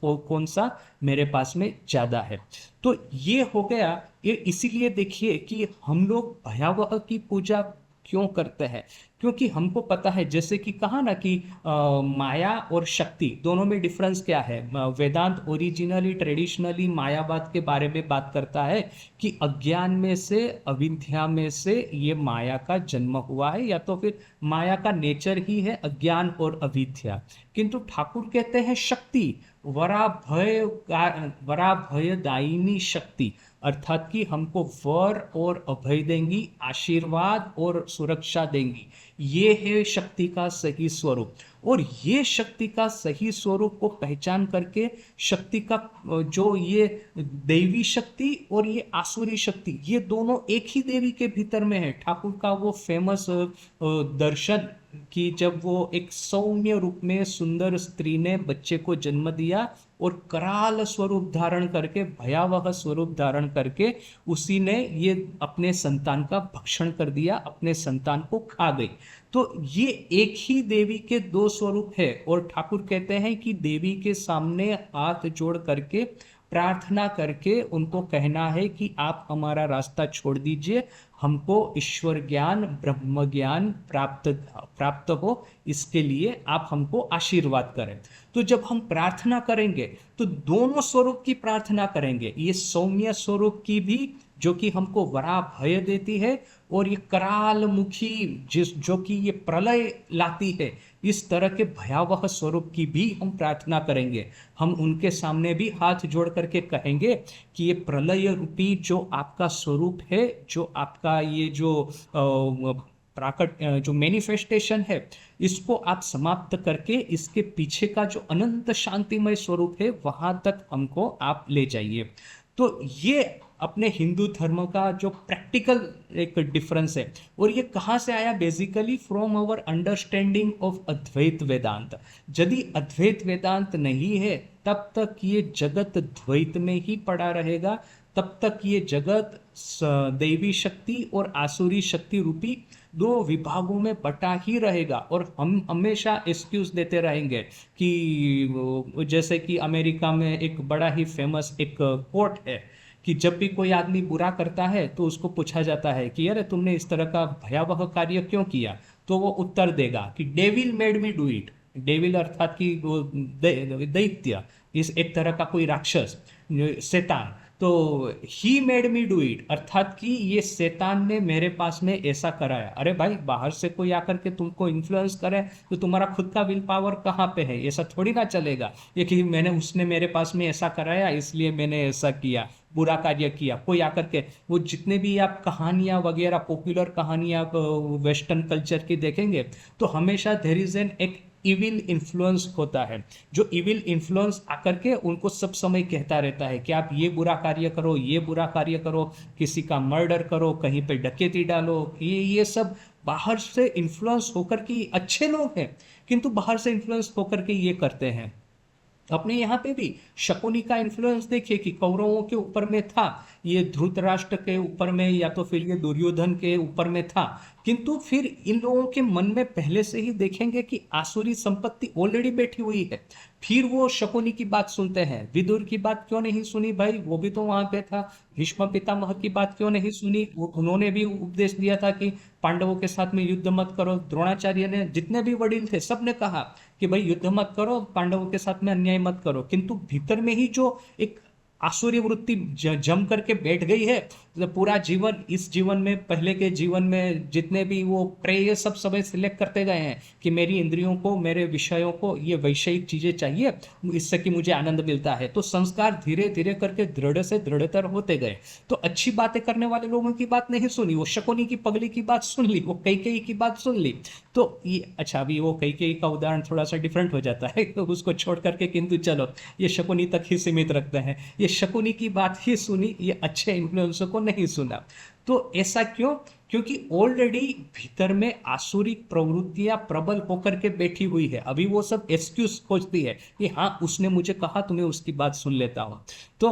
कौन सा मेरे पास में ज्यादा है। तो ये हो गया। ये इसीलिए देखिए कि हम लोग भयावह की पूजा क्यों करते हैं, क्योंकि हमको पता है, जैसे कि कहा ना कि माया और शक्ति दोनों में डिफरेंस क्या है। वेदांत ओरिजिनली ट्रेडिशनली मायावाद के बारे में बात करता है कि अज्ञान में से, अविद्या में से ये माया का जन्म हुआ है, या तो फिर माया का नेचर ही है अज्ञान और अविद्या। किंतु ठाकुर कहते हैं शक्ति, वराभयदायिनी शक्ति, अर्थात कि हमको वर और अभय देंगी, आशीर्वाद और सुरक्षा देंगी। ये है शक्ति का सही स्वरूप। और ये शक्ति का सही स्वरूप को पहचान करके शक्ति का जो ये दैवी शक्ति और ये आसुरी शक्ति, ये दोनों एक ही देवी के भीतर में है। ठाकुर का वो फेमस दर्शन कि जब वो एक सौम्य रूप में सुंदर स्त्री ने बच्चे को जन्म दिया और कराल स्वरूप धारण करके, भयावह स्वरूप धारण करके उसी ने ये अपने संतान का भक्षण कर दिया, अपने संतान को खा गई। तो ये एक ही देवी के दो स्वरूप है। और ठाकुर कहते हैं कि देवी के सामने हाथ जोड़ करके प्रार्थना करके उनको कहना है कि आप हमारा रास्ता छोड़ दीजिए, हमको ईश्वर ज्ञान ब्रह्म ज्ञान प्राप्त प्राप्त हो, इसके लिए आप हमको आशीर्वाद करें। तो जब हम प्रार्थना करेंगे तो दोनों स्वरूप की प्रार्थना करेंगे, ये सौम्य स्वरूप की भी जो कि हमको वरा भय देती है, और ये कराल मुखी जो कि ये प्रलय लाती है, इस तरह के भयावह स्वरूप की भी हम प्रार्थना करेंगे। हम उनके सामने भी हाथ जोड़ करके कहेंगे कि ये प्रलय रूपी जो आपका स्वरूप है, जो आपका ये जो जो मैनिफेस्टेशन है, इसको आप समाप्त करके इसके पीछे का जो अनंत शांतिमय स्वरूप है वहां तक हमको आप ले जाइए। तो ये अपने हिंदू धर्म का जो प्रैक्टिकल एक डिफरेंस है, और ये कहाँ से आया? Basically from our understanding of Advaita Vedanta. यदि अद्वैत वेदांत नहीं है तब तक ये जगत द्वैत में ही पड़ा रहेगा, तब तक ये जगत दैवी शक्ति और आसुरी शक्ति रूपी दो विभागों में बटा ही रहेगा। और हम हमेशा एक्सक्यूज देते रहेंगे कि जैसे कि अमेरिका में एक बड़ा ही फेमस एक कोट है कि जब भी कोई आदमी बुरा करता है तो उसको पूछा जाता है कि अरे तुमने इस तरह का भयावह कार्य क्यों किया, तो वो उत्तर देगा कि devil made me do it. Devil अर्थात कि वो दैत्य, इस एक तरह का कोई राक्षस, शैतान, तो he made me do it, अर्थात कि ये शैतान ने मेरे पास में ऐसा कराया। अरे भाई, बाहर से कोई आकर के तुमको इन्फ्लुएंस करे तो तुम्हारा खुद का विल पावर कहाँ पे है? ऐसा थोड़ी ना चलेगा ये कि उसने मेरे पास में ऐसा कराया इसलिए मैंने ऐसा किया, बुरा कार्य किया। कोई आकर के वो जितने भी आप कहानियां वगैरह पॉपुलर कहानियां वेस्टर्न कल्चर की देखेंगे तो हमेशा देयर इज एन एक इविल इन्फ्लुएंस होता है, जो इविल इन्फ्लुएंस आकर के उनको सब समय कहता रहता है कि आप ये बुरा कार्य करो, ये बुरा कार्य करो, किसी का मर्डर करो, कहीं पे डकैती डालो। ये सब बाहर से इन्फ्लुएंस होकर के अच्छे लोग हैं, किंतु बाहर से इन्फ्लुएंस होकर के ये करते हैं। अपने यहाँ पे भी शकुनी का इन्फ्लुएंस देखिए कि कौरवों के ऊपर में था, ये धृतराष्ट्र के ऊपर में, या तो फिर ये दुर्योधन के ऊपर में था, किंतु फिर इन लोगों के मन में पहले से ही देखेंगे कि आसुरी संपत्ति ऑलरेडी बैठी हुई है। फिर वो शकुनी की बात सुनते हैं। विदुर की बात क्यों नहीं सुनी भाई? वो भी तो वहां पे था। भीष्म पितामह की बात क्यों नहीं सुनी? उन्होंने भी उपदेश दिया था कि पांडवों के साथ में युद्ध मत करो। द्रोणाचार्य ने, जितने भी वडील थे, सब ने कहा कि भाई युद्ध मत करो, पांडवों के साथ में अन्याय मत करो, किंतु भीतर में ही जो एक आसुरी वृत्ति जम करके बैठ गई है, तो पूरा जीवन, इस जीवन में, पहले के जीवन में जितने भी वो प्रेय सब समय सिलेक्ट करते गए हैं कि मेरी इंद्रियों को, मेरे विषयों को ये वैषयिक चीजें चाहिए, इससे कि मुझे आनंद मिलता है। तो संस्कार धीरे धीरे करके दृढ़ से दृढ़तर होते गए। तो अच्छी बातें करने वाले लोगों की बात नहीं सुनी, वो शकुनी की पगली की बात सुन ली, वो कैकेयी की बात सुन ली। तो ये अच्छा, अभी वो कैकेयी का उदाहरण थोड़ा सा डिफरेंट हो जाता है, तो उसको छोड़ करके, किंतु चलो ये शकुनी तक ही सीमित रखते हैं। ये शकुनी की बात ही सुनी, ये अच्छे इन्फ्लुएंसर को नहीं सुना। तो ऐसा क्यों? क्योंकि ऑलरेडी भीतर में आसुरिक प्रवृत्तियां प्रबल होकर के बैठी हुई है। अभी वो सब एक्सक्यूज खोजती है कि हाँ उसने मुझे कहा तो मैं उसकी बात सुन लेता हूँ। तो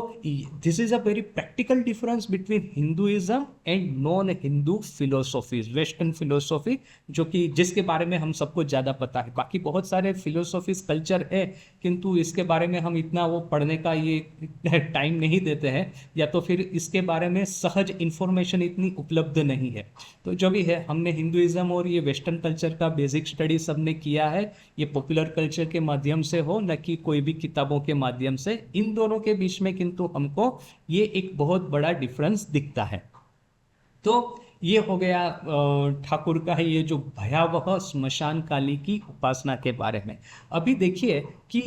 this is a very practical difference between Hinduism and non Hindu philosophies, western philosophy, जो कि जिसके बारे में हम सबको ज़्यादा पता है। बाकी बहुत सारे फिलोसॉफीज कल्चर है, किंतु इसके बारे में हम इतना वो पढ़ने का ये टाइम नहीं देते हैं, या तो फिर इसके बारे में सहज इंफॉर्मेशन इतनी उपलब्ध नहीं है। तो जो भी है, हमने हिंदुइज्म और ये वेस्टर्न कल्चर का बेसिक स्टडी सबने किया है, ये पॉपुलर कल्चर के माध्यम से हो, न कि कोई भी किताबों के माध्यम से। इन दोनों के बीच में किंतु हमको ये एक बहुत बड़ा डिफरेंस दिखता है। तो ये हो गया ठाकुर का है ये जो भयावह स्मशान काली की उपासना के बारे में। अभी देखिए कि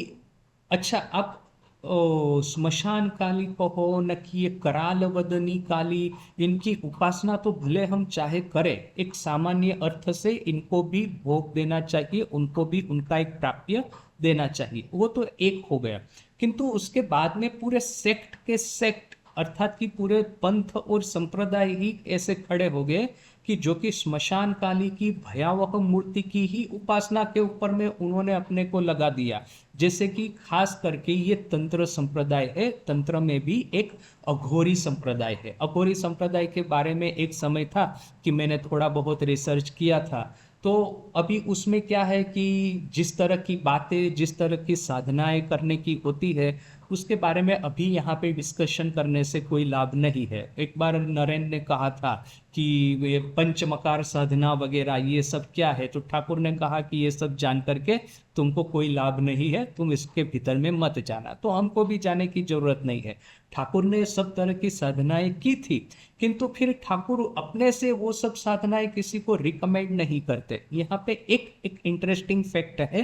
अच्छा, आप स्मशान काली कहो न कि ये कराल वदनी काली, इनकी उपासना तो भले हम चाहे करें, एक सामान्य अर्थ से इनको भी भोग देना चाहिए, उनको भी उनका एक प्राप्य देना चाहिए, वो तो एक हो गया। किंतु उसके बाद में पूरे सेक्ट के सेक्ट, अर्थात कि पूरे पंथ और संप्रदाय ही ऐसे खड़े हो गए कि जो कि स्मशान काली की भयावह मूर्ति की ही उपासना के ऊपर में उन्होंने अपने को लगा दिया। जैसे कि खास करके ये तंत्र संप्रदाय है, तंत्र में भी एक अघोरी संप्रदाय है। अघोरी संप्रदाय के बारे में एक समय था कि मैंने थोड़ा बहुत रिसर्च किया था। तो अभी उसमें क्या है कि जिस तरह की बातें, जिस तरह की साधनाएं करने की होती है, उसके बारे में अभी यहाँ पे डिस्कशन करने से कोई लाभ नहीं है। एक बार नरेंद्र ने कहा था कि ये पंचमकार साधना वगैरह ये सब क्या है, तो ठाकुर ने कहा कि ये सब जान करके तुमको कोई लाभ नहीं है, तुम इसके भीतर में मत जाना। तो हमको भी जाने की जरूरत नहीं है। ठाकुर ने सब तरह की साधनाएं की थी, किंतु फिर ठाकुर अपने से वो सब साधनाएं किसी को रिकमेंड नहीं करते। यहाँ पे एक इंटरेस्टिंग फैक्ट है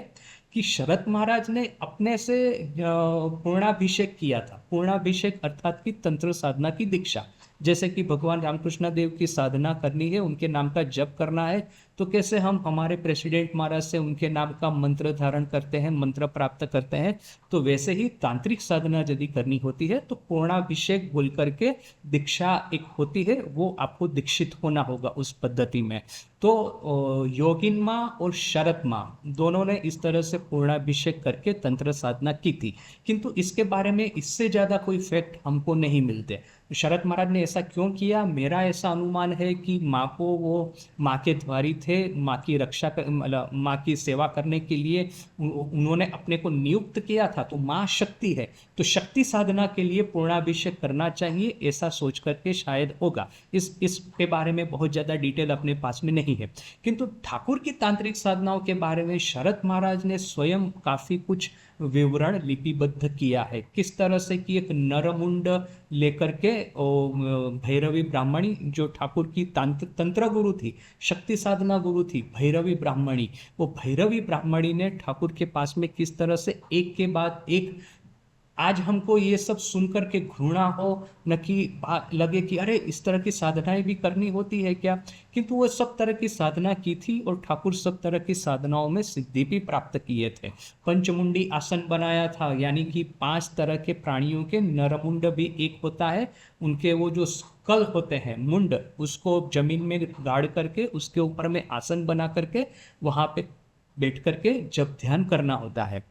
कि शरद महाराज ने अपने से पूर्णाभिषेक किया था। पूर्णाभिषेक अर्थात की तंत्र साधना की दीक्षा। जैसे कि भगवान रामकृष्ण देव की साधना करनी है, उनके नाम का जप करना है, तो कैसे हम हमारे प्रेसिडेंट महाराज से उनके नाम का मंत्र धारण करते हैं, मंत्र प्राप्त करते हैं, तो वैसे ही तांत्रिक साधना यदि करनी होती है तो पूर्णाभिषेक बोल करके दीक्षा एक होती है, वो आपको दीक्षित होना होगा उस पद्धति में। तो योगिन माँ और शरद माँ दोनों ने इस तरह से पूर्णाभिषेक करके तंत्र साधना की थी, किंतु इसके बारे में इससे ज़्यादा कोई फैक्ट हमको नहीं मिलते। शरद महाराज ने ऐसा क्यों किया, मेरा ऐसा अनुमान है कि माँ को वो माँ के द्वारी थे, माँ की रक्षा कर, मतलब माँ की सेवा करने के लिए उन्होंने अपने को नियुक्त किया था। तो माँ शक्ति है, तो शक्ति साधना के लिए पूर्णाभिषेक करना चाहिए, ऐसा सोच करके शायद होगा। इसके बारे में बहुत ज़्यादा डिटेल अपने पास में नहीं है। किंतु ठाकुर की तांत्रिक साधनाओं के बारे में शरद महाराज ने स्वयं काफ़ी कुछ विवरण लिपिबद्ध किया है। किस तरह से कि एक नरमुंड लेकर के भैरवी ब्राह्मणी, जो ठाकुर की तंत्र गुरु थी, शक्ति साधना गुरु थी, भैरवी ब्राह्मणी, वो भैरवी ब्राह्मणी ने ठाकुर के पास में किस तरह से एक के बाद एक, आज हमको ये सब सुनकर के घृणा हो न कि लगे कि अरे इस तरह की साधनाएं भी करनी होती है क्या, किंतु वो सब तरह की साधना की थी और ठाकुर सब तरह की साधनाओं में सिद्धि भी प्राप्त किए थे। पंचमुंडी आसन बनाया था, यानी कि 5 तरह के प्राणियों के नरमुंड भी एक होता है, उनके वो जो स्कल होते हैं, मुंड, उसको जमीन में गाड़ करके उसके ऊपर में आसन बना करके वहां पे बैठ करके जब ध्यान करना होता है।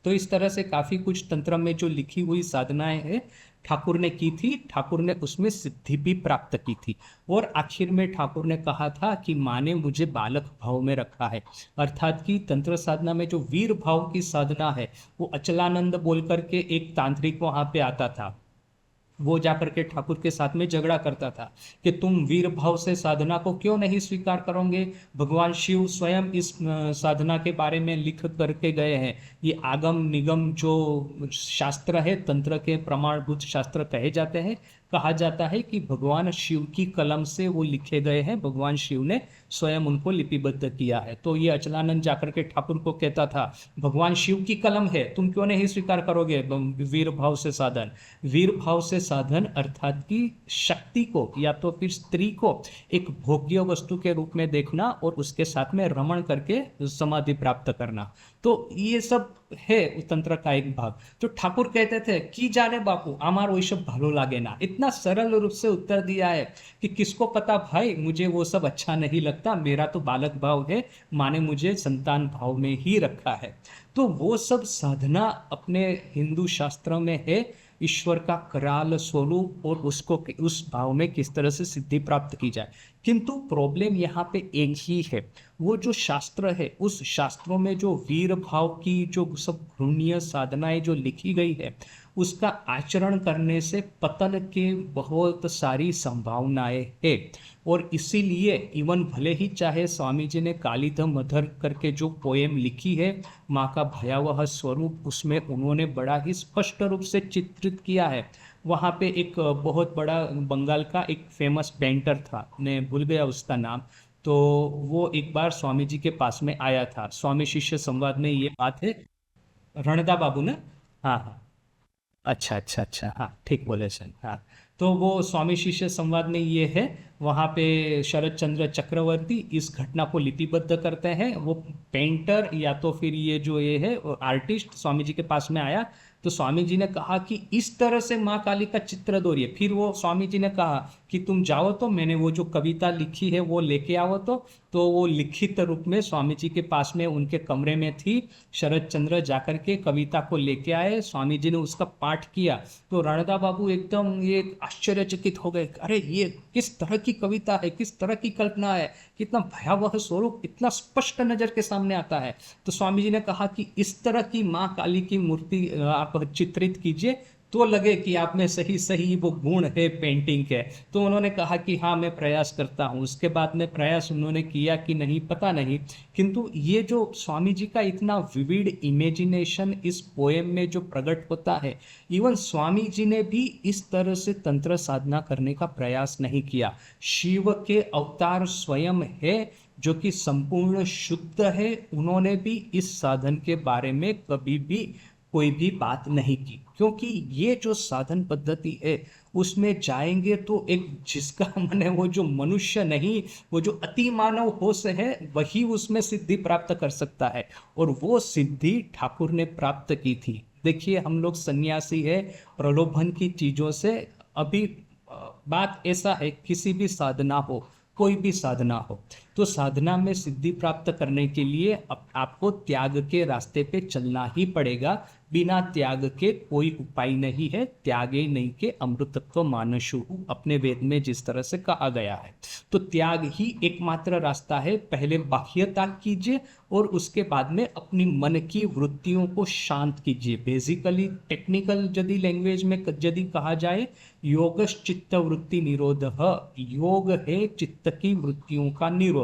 तो इस तरह से काफ़ी कुछ तंत्र में जो लिखी हुई साधनाएं हैं ठाकुर ने की थी, ठाकुर ने उसमें सिद्धि भी प्राप्त की थी। और आखिर में ठाकुर ने कहा था कि माँ ने मुझे बालक भाव में रखा है, अर्थात कि तंत्र साधना में जो वीर भाव की साधना है, वो अचलानंद बोल करके एक तांत्रिक वहाँ पे आता था, वो जाकर के ठाकुर के साथ में झगड़ा करता था कि तुम वीर भाव से साधना को क्यों नहीं स्वीकार करोगे। भगवान शिव स्वयं इस साधना के बारे में लिख करके गए हैं। ये आगम निगम जो शास्त्र है, तंत्र के प्रमाणभूत शास्त्र कहे जाते हैं, कहा जाता है कि भगवान शिव की कलम से वो लिखे गए हैं, भगवान शिव ने स्वयं उनको लिपिबद्ध किया है। तो ये अचलानंद जाकर के ठाकुर को कहता था, भगवान शिव की कलम है, तुम क्यों नहीं स्वीकार करोगे वीर भाव से साधन। वीर भाव से साधन अर्थात कि शक्ति को या तो फिर स्त्री को एक भोग्य वस्तु के रूप में देखना और उसके साथ में रमण करके समाधि प्राप्त करना। तो ये सब है तंत्र का एक भाग। तो ठाकुर कहते थे कि जाने बापू आमार वो सब भालो लागे ना। इतना सरल रूप से उत्तर दिया है कि किसको पता भाई, मुझे वो सब अच्छा नहीं लगता, मेरा तो बालक भाव है, माँ ने मुझे संतान भाव में ही रखा है। तो वो सब साधना अपने हिंदू शास्त्रों में है, ईश्वर का कराल स्वरूप और उसको उस भाव में किस तरह से सिद्धि प्राप्त की जाए। किंतु प्रॉब्लम यहाँ पे एक ही है, वो जो शास्त्र है, उस शास्त्रों में जो वीर भाव की जो सब घृण्य साधनाएं जो लिखी गई है, उसका आचरण करने से पतन के बहुत सारी संभावनाएं है। और इसीलिए इवन भले ही चाहे स्वामी जी ने काली द मदर करके जो पोएम लिखी है, माँ का भयावह स्वरूप, उसमें उन्होंने बड़ा ही स्पष्ट रूप से चित्रित किया है। वहाँ पे एक बहुत बड़ा बंगाल का एक फेमस पेंटर था, मैं भूल गया उसका नाम, तो वो एक बार स्वामी जी के पास में आया था। स्वामी शिष्य संवाद में ये बात है, रणदा बाबू ना, हाँ हाँ, अच्छा अच्छा अच्छा, हाँ ठीक बोले सर, हाँ। तो वो स्वामी शिष्य संवाद में ये है, वहाँ पे शरद चंद्र चक्रवर्ती इस घटना को लिपिबद्ध करते हैं। वो पेंटर या तो फिर ये जो ये है आर्टिस्ट स्वामी जी के पास में आया, तो स्वामी जी ने कहा कि इस तरह से माँ काली का चित्र दोहरिए। फिर वो स्वामी जी ने कहा कि तुम जाओ, तो मैंने वो जो कविता लिखी है वो लेके आओ। तो वो लिखित रूप में स्वामी जी के पास में उनके कमरे में थी। शरद चंद्र जाकर के कविता को लेके आए, स्वामी जी ने उसका पाठ किया, तो रणदा बाबू एकदम ये आश्चर्यचकित हो गए, अरे ये किस तरह की कविता है, किस तरह की कल्पना है, कितना भयावह स्वरूप इतना स्पष्ट नजर के सामने आता है। तो स्वामी जी ने कहा कि इस तरह की माँ काली की मूर्ति आप आप चित्रित कीजिए तो लगे कि आप में सही सही वो गुण है पेंटिंग के। तो उन्होंने कहा कि हाँ मैं प्रयास करता हूँ। उसके बाद में प्रयास उन्होंने किया कि नहीं पता नहीं, किंतु ये जो स्वामी जी का इतना विविड इमेजिनेशन इस पोएम में जो प्रकट होता है, इवन स्वामी जी ने भी इस तरह से तंत्र साधना करने का प्रयास नहीं किया। शिव के अवतार स्वयं है जो कि संपूर्ण शुद्ध है, उन्होंने भी इस साधन के बारे में कभी भी कोई भी बात नहीं की, क्योंकि ये जो साधन पद्धति है उसमें जाएंगे तो एक जिसका मन है वो जो मनुष्य नहीं, वो जो अति मानव होश है वही उसमें सिद्धि प्राप्त कर सकता है, और वो सिद्धि ठाकुर ने प्राप्त की थी। देखिए हम लोग सन्यासी है, प्रलोभन की चीजों से अभी बात ऐसा है, किसी भी साधना हो, कोई भी साधना हो, तो साधना में सिद्धि प्राप्त करने के लिए आपको त्याग के रास्ते पे चलना ही पड़ेगा। बिना त्याग के कोई उपाय नहीं है। त्यागे नहीं के अमृतत्व मानसु, अपने वेद में जिस तरह से कहा गया है। तो त्याग ही एकमात्र रास्ता है। पहले बाह्य त्याग कीजिए और उसके बाद में अपनी मन की वृत्तियों को शांत कीजिए। बेसिकली टेक्निकल यदि लैंग्वेज में यदि कहा जाए, योगश्चित्त वृत्ति निरोध, योग है चित्त की वृत्तियों का निरोध।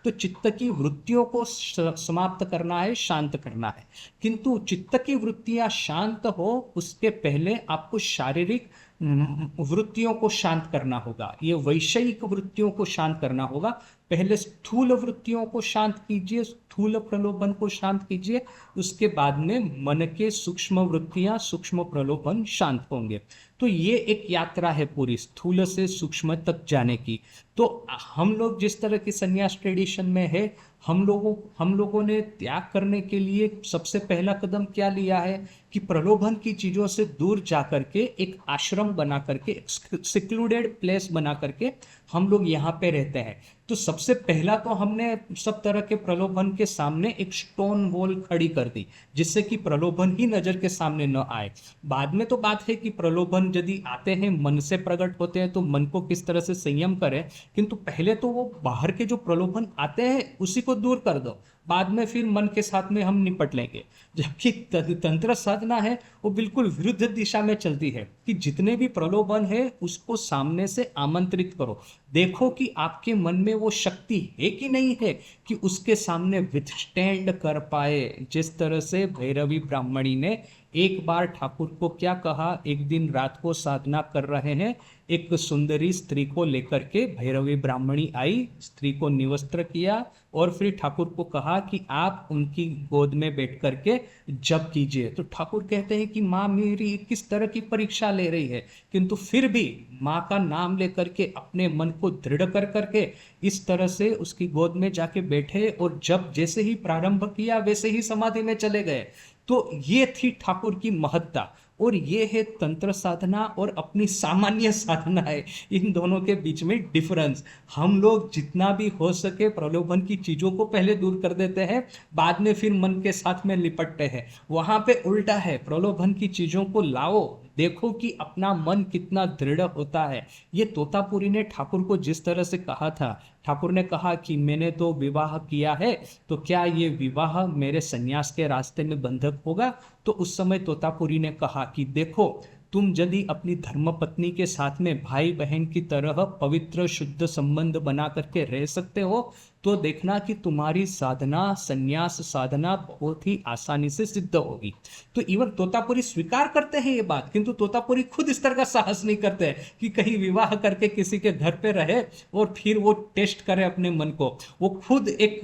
तो चित्त की वृत्तियों को समाप्त करना है, शांत करना है। किंतु चित्त की वृत्तियां शांत हो उसके पहले आपको शारीरिक वृत्तियों को शांत करना होगा, ये वैषयिक वृत्तियों को शांत करना होगा। पहले स्थूल वृत्तियों को शांत कीजिए, स्थूल प्रलोभन को शांत कीजिए, उसके बाद में मन के सूक्ष्म वृत्तियां, सूक्ष्म प्रलोभन शांत होंगे। तो ये एक यात्रा है पूरी स्थूल से सूक्ष्म तक जाने की। तो हम लोग जिस तरह की संन्यास ट्रेडिशन में है, हम लोगों ने त्याग करने के लिए सबसे पहला कदम क्या लिया है कि प्रलोभन की चीजों से दूर जा करके एक आश्रम बना करके, सिक्लूडेड प्लेस बना करके हम लोग यहाँ पे रहते हैं। तो सबसे पहला तो हमने सब तरह के प्रलोभन के सामने एक स्टोन वॉल खड़ी कर दी, जिससे कि प्रलोभन ही नजर के सामने न आए। बाद में तो बात है कि प्रलोभन यदि आते हैं मन से प्रकट होते हैं तो मन को किस तरह से संयम करें, किंतु पहले तो वो बाहर के जो प्रलोभन आते हैं उसी को दूर कर दो, बाद में फिर मन के साथ में हम निपट लेंगे। जबकि तंत्र साधना है वो बिल्कुल विरुद्ध दिशा में चलती है कि जितने भी प्रलोभन है उसको सामने से आमंत्रित करो, देखो कि आपके मन में वो शक्ति है कि नहीं है कि उसके सामने विथस्टैंड कर पाए। जिस तरह से भैरवी ब्राह्मणी ने एक बार ठाकुर को क्या कहा, एक दिन रात को साधना कर रहे हैं, एक सुंदरी स्त्री को लेकर के भैरवी ब्राह्मणी आई, स्त्री को निवस्त्र किया और फिर ठाकुर को कहा कि आप उनकी गोद में बैठ करके जप कीजिए। तो ठाकुर कहते हैं कि माँ मेरी किस तरह की परीक्षा ले रही है, किंतु फिर भी माँ का नाम लेकर के अपने मन को दृढ़ कर करके इस तरह से उसकी गोद में जाके बैठे और जब जैसे ही प्रारंभ किया वैसे ही समाधि में चले गए। तो ये थी ठाकुर की महत्ता, और ये है तंत्र साधना और अपनी सामान्य साधना है। इन दोनों के बीच में डिफरेंस। हम लोग जितना भी हो सके प्रलोभन की चीजों को पहले दूर कर देते हैं, बाद में फिर मन के साथ में लिपटते हैं। वहां पे उल्टा है, प्रलोभन की चीजों को लाओ, देखो कि अपना मन कितना दृढ़ होता है। ये तोतापुरी ने ठाकुर को जिस तरह से कहा था, ठाकुर ने कहा कि मैंने तो विवाह किया है, तो क्या ये विवाह मेरे सन्यास के रास्ते में बंधक होगा? तो उस समय तोतापुरी ने कहा कि देखो, तुम यदि अपनी धर्मपत्नी के साथ में भाई बहन की तरह पवित्र शुद्ध संबंध बना करके रह सकते हो, तो देखना कि तुम्हारी साधना, संन्यास साधना बहुत ही आसानी से सिद्ध होगी। तो इवन तोतापुरी स्वीकार करते हैं ये बात, किंतु तोतापुरी खुद इस तरह का साहस नहीं करते कि कहीं विवाह करके किसी के घर पे रहे और फिर वो टेस्ट करे अपने मन को। वो खुद एक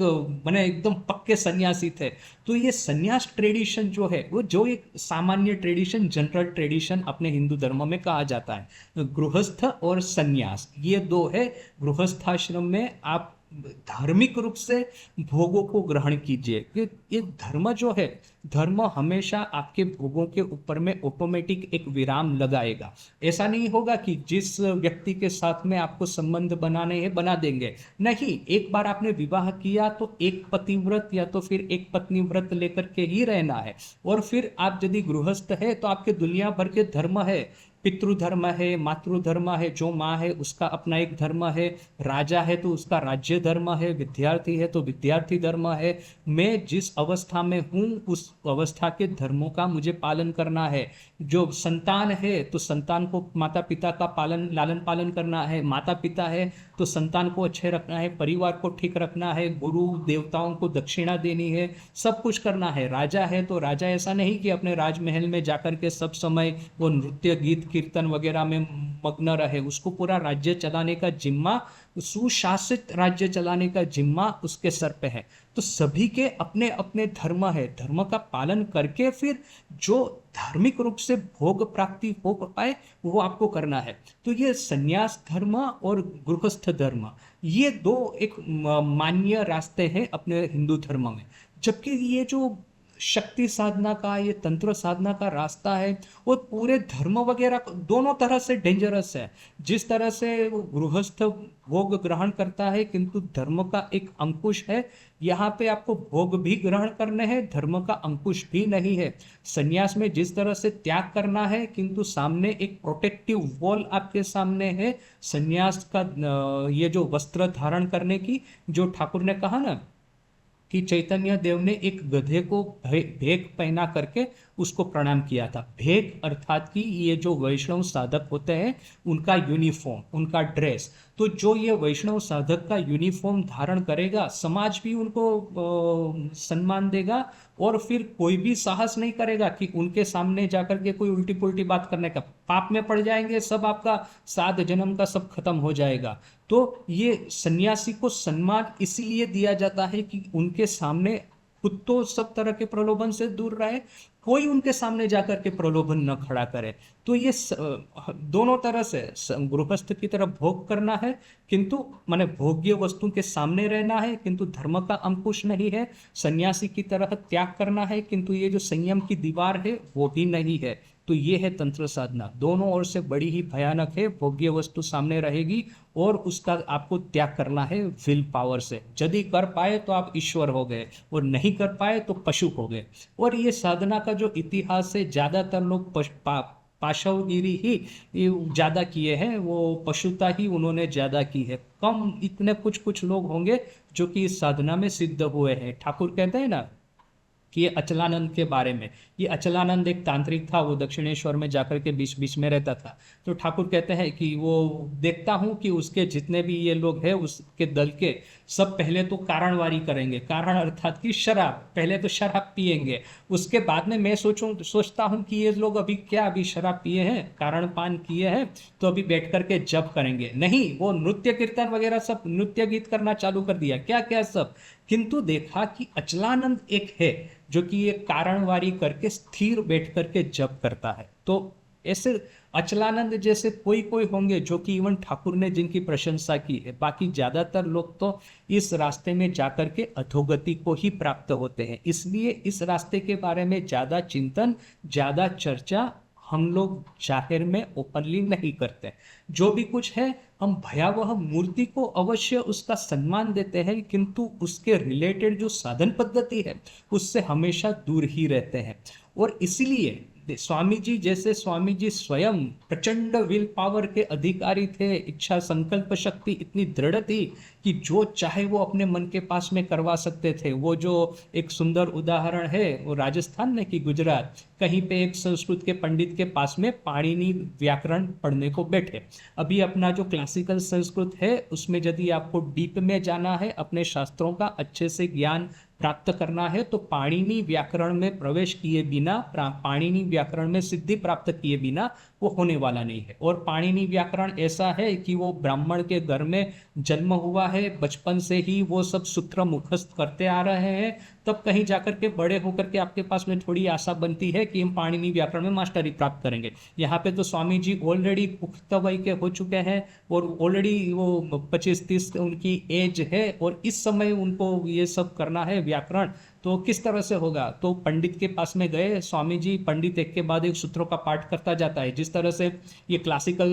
माने एकदम पक्के सन्यासी थे। तो ये सन्यास ट्रेडिशन जो है, वो जो एक सामान्य ट्रेडिशन, जनरल ट्रेडिशन अपने हिंदू धर्म में कहा जाता है, गृहस्थ और सन्यास, ये दो है। गृहस्थाश्रम में आप धार्मिक रूप से भोगों को ग्रहण कीजिए। ये धर्म जो है, धर्म हमेशा आपके भोगों के ऊपर में ऑटोमेटिक एक विराम लगाएगा। ऐसा नहीं होगा कि जिस व्यक्ति के साथ में आपको संबंध बनाने हैं बना देंगे, नहीं। एक बार आपने विवाह किया तो एक पतिव्रत या तो फिर एक पत्नी व्रत लेकर के ही रहना है। और फिर आप यदि गृहस्थ है तो आपके दुनिया भर के धर्म है पितृधर्म है, मातृधर्म है, जो माँ है उसका अपना एक धर्म है, राजा है तो उसका राज्य धर्म है, विद्यार्थी है तो विद्यार्थी धर्म है। मैं जिस अवस्था में हूँ उस अवस्था के धर्मों का मुझे पालन करना है। जो संतान है तो संतान को माता पिता का पालन लालन पालन करना है, माता पिता है तो संतान को अच्छे रखना है, परिवार को ठीक रखना है, गुरु देवताओं को दक्षिणा देनी है, सब कुछ करना है। राजा है तो राजा ऐसा नहीं कि अपने राजमहल में जाकर के सब समय वो नृत्य गीत कीर्तन वगैरह में मग्न रहे, उसको पूरा राज्य चलाने का जिम्मा, सुशासित राज्य चलाने का जिम्मा उसके सर पे है। तो सभी के अपने अपने धर्म है, धर्म का पालन करके फिर जो धार्मिक रूप से भोग प्राप्ति हो पाए वो आपको करना है। तो ये संन्यास धर्म और गृहस्थ धर्म, ये दो एक मान्य रास्ते हैं अपने हिंदू धर्म में। जबकि ये जो शक्ति साधना का, ये तंत्र साधना का रास्ता है वो पूरे धर्म वगैरह दोनों तरह से डेंजरस है। जिस तरह से वो गृहस्थ भोग ग्रहण करता है किंतु धर्म का एक अंकुश है, यहाँ पे आपको भोग भी ग्रहण करने हैं, धर्म का अंकुश भी नहीं है। संन्यास में जिस तरह से त्याग करना है किंतु सामने एक प्रोटेक्टिव वॉल आपके सामने है, संन्यास का ये जो वस्त्र धारण करने की, जो ठाकुर ने कहा ना कि चैतन्य देव ने एक गधे को भेक पहना करके उसको प्रणाम किया था। भेक अर्थात कि ये जो वैष्णव साधक होते हैं उनका यूनिफॉर्म, उनका ड्रेस। तो जो ये वैष्णव साधक का यूनिफॉर्म धारण करेगा समाज भी उनको सम्मान देगा, और फिर कोई भी साहस नहीं करेगा कि उनके सामने जाकर के कोई उल्टी पुल्टी बात करने का, पाप में पड़ जाएंगे सब, आपका 7 जन्म का सब खत्म हो जाएगा। तो ये सन्यासी को सम्मान इसीलिए दिया जाता है कि उनके सामने खुद तो सब तरह के प्रलोभन से दूर रहे, कोई उनके सामने जाकर के प्रलोभन न खड़ा करे। तो ये दोनों तरह से गृहस्थ की तरफ भोग करना है किंतु माने भोग्य वस्तु के सामने रहना है किंतु धर्म का अंकुश नहीं है। सन्यासी की तरह त्याग करना है किंतु ये जो संयम की दीवार है वो भी नहीं है। तो ये है तंत्र साधना, दोनों ओर से बड़ी ही भयानक है। भोग्य वस्तु सामने रहेगी और उसका आपको त्याग करना है विल पावर से। यदि कर पाए तो आप ईश्वर हो गए और नहीं कर पाए तो पशु हो गए। और ये साधना का जो इतिहास है, ज्यादातर लोग पाशवगिरी ही ज्यादा किए हैं, वो पशुता ही उन्होंने ज्यादा की है। कम इतने कुछ कुछ लोग होंगे जो कि इस साधना में सिद्ध हुए हैं। ठाकुर कहते हैं ना कि ये अचलानंद के बारे में, ये अचलानंद एक तांत्रिक था, वो दक्षिणेश्वर में जाकर के बीच बीच में रहता था। तो ठाकुर कहते हैं कि वो देखता हूँ कि उसके जितने भी ये लोग हैं उसके दल के सब पहले तो कारणवारी करेंगे, कारण अर्थात कि शराब, पहले तो शराब पिएंगे, उसके बाद में मैं सोचता हूँ कि ये लोग अभी क्या, अभी शराब पिए हैं, कारण पान किए हैं तो अभी बैठ करके जप करेंगे। नहीं, वो नृत्य कीर्तन वगैरह सब नृत्य गीत करना चालू कर दिया, क्या क्या सब। किंतु देखा कि अचलानंद एक है जो कि ये कारणवारी करके स्थिर बैठ करके जप करता है। तो ऐसे अचलानंद जैसे कोई कोई होंगे जो कि इवन ठाकुर ने जिनकी प्रशंसा की है। बाकी ज्यादातर लोग तो इस रास्ते में जाकर के अधोगति को ही प्राप्त होते हैं। इसलिए इस रास्ते के बारे में ज्यादा चिंतन, ज्यादा चर्चा हम लोग जाहिर में ओपनली नहीं करते। जो भी कुछ है हम भयावह मूर्ति को अवश्य उसका सम्मान देते हैं किंतु उसके रिलेटेड जो साधन पद्धति है उससे हमेशा दूर ही रहते हैं। और इसीलिए स्वामी जी जैसे, स्वामी जी स्वयं प्रचंड विल पावर के अधिकारी थे, इच्छा संकल्प शक्ति इतनी दृढ़ थी कि जो चाहे वो अपने मन के पास में करवा सकते थे। वो जो एक सुंदर उदाहरण है वो राजस्थान में कि गुजरात, कहीं पे एक संस्कृत के पंडित के पास में पाणिनि व्याकरण पढ़ने को बैठे। अभी अपना जो क्लासिकल संस्कृत है उसमें यदि आपको डीप में जाना है, अपने शास्त्रों का अच्छे से ज्ञान प्राप्त करना है तो पाणिनि व्याकरण में प्रवेश किए बिना, पाणिनि व्याकरण में सिद्धि प्राप्त किए बिना वो होने वाला नहीं है। और पाणिनि व्याकरण ऐसा है कि वो ब्राह्मण के घर में जन्म हुआ है, बचपन से ही वो सब सूत्र मुखस्त करते आ रहे हैं, तब कहीं जाकर के बड़े होकर के आपके पास में थोड़ी आशा बनती है कि हम पाणिनि व्याकरण में मास्टरी प्राप्त करेंगे। यहाँ पे तो स्वामी जी ऑलरेडी पुख्त वय के हो चुके हैं और ऑलरेडी वो 25-30 उनकी एज है और इस समय उनको ये सब करना है व्याकरण, तो किस तरह से होगा? तो पंडित के पास में गए स्वामी जी, पंडित एक के बाद एक सूत्रों का पाठ करता जाता है। जिस तरह से ये क्लासिकल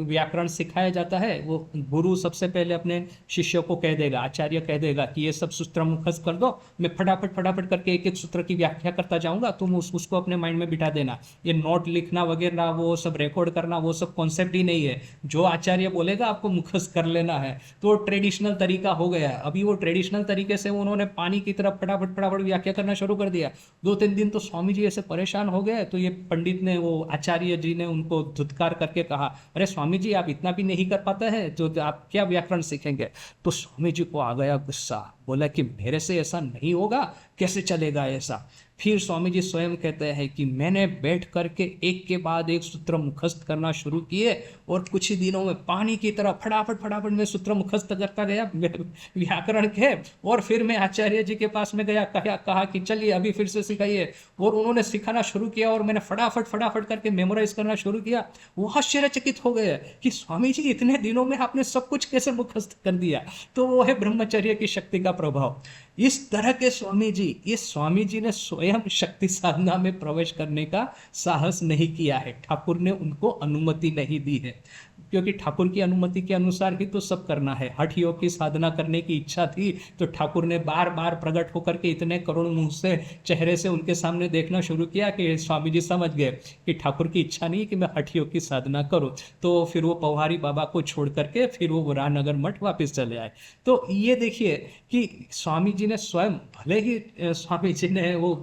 व्याकरण सिखाया जाता है, वो गुरु सबसे पहले अपने शिष्यों को कह देगा, आचार्य कह देगा कि ये सब सूत्र मुखस्त कर दो, मैं फटाफट फटाफट करके एक एक सूत्र की व्याख्या करता जाऊंगा, तुम उसको अपने माइंड में बिठा देना। ये नोट लिखना वगैरह, वो सब रिकॉर्ड करना, वो सब कॉन्सेप्ट ही नहीं है। जो आचार्य बोलेगा आपको मुखस्त कर लेना है। तो ट्रेडिशनल तरीका हो गया है। अभी वो ट्रेडिशनल तरीके से उन्होंने पानी की तरफ फटाफट फटाफट व्याख्या करना शुरू कर दिया। 2-3 दिन तो स्वामी जी ऐसे परेशान हो गए। तो ये पंडित ने, वो आचार्य जी ने उनको धुतकार करके कहा, अरे स्वामी जी, आप इतना भी नहीं कर पाते हैं, जो आप क्या व्याकरण सीखेंगे? तो स्वामी जी को आ गया गुस्सा, बोला कि मेरे से ऐसा नहीं होगा, कैसे चलेगा ऐसा? फिर स्वामी जी स्वयं कहते हैं कि मैंने बैठ करके एक के बाद एक सूत्र मुखस्त करना शुरू किए, और कुछ ही दिनों में पानी की तरह फटाफट फटाफट में सूत्र मुखस्त करता गया व्याकरण के। और फिर मैं आचार्य जी के पास में गया, कहा कि चलिए अभी फिर से सिखाइए। और उन्होंने सिखाना शुरू किया, और मैंने फटाफट फटाफट करके मेमोराइज करना शुरू किया। वो आश्चर्यचकित हो गए कि स्वामी जी, इतने दिनों में आपने सब कुछ कैसे मुखस्त कर दिया? तो वो है ब्रह्मचर्य की शक्ति का प्रभाव। इस तरह के स्वामी जी, इस स्वामी जी ने स्वयं शक्ति साधना में प्रवेश करने का साहस नहीं किया है। ठाकुर ने उनको अनुमति नहीं दी है, क्योंकि ठाकुर की अनुमति के अनुसार ही तो सब करना है। हठ योग की साधना करने की इच्छा थी, तो ठाकुर ने बार बार प्रकट होकर के इतने करुण मुंह से, चेहरे से उनके सामने देखना शुरू किया कि स्वामी जी समझ गए कि ठाकुर की इच्छा नहीं कि मैं हठ योग की साधना करूं। तो फिर वो पौहारी बाबा को छोड़ करके फिर वो रामनगर मठ वापस चले आए। तो ये देखिए कि स्वामी जी ने स्वयं, भले ही स्वामी जी ने वो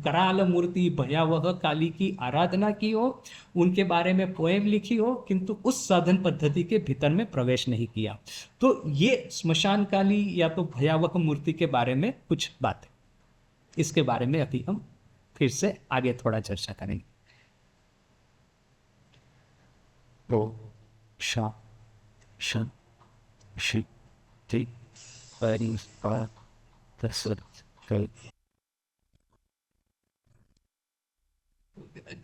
कराल मूर्ति भयावह काली की आराधना की हो, उनके बारे में पोएम लिखी हो, किंतु उस साधन पद्धति के भीतर में प्रवेश नहीं किया। तो ये स्मशान काली या तो भयावह मूर्ति के बारे में कुछ बात है। इसके बारे में अभी हम फिर से आगे थोड़ा चर्चा करेंगे। तो शा शन शी टी परी पा तसर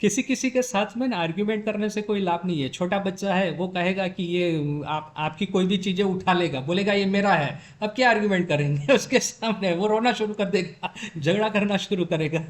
किसी किसी के साथ में ना आर्ग्यूमेंट करने से कोई लाभ नहीं है। छोटा बच्चा है, वो कहेगा कि ये आपकी कोई भी चीजें उठा लेगा, बोलेगा ये मेरा है। अब क्या आर्ग्यूमेंट करेंगे उसके सामने? वो रोना शुरू कर देगा, झगड़ा करना शुरू करेगा।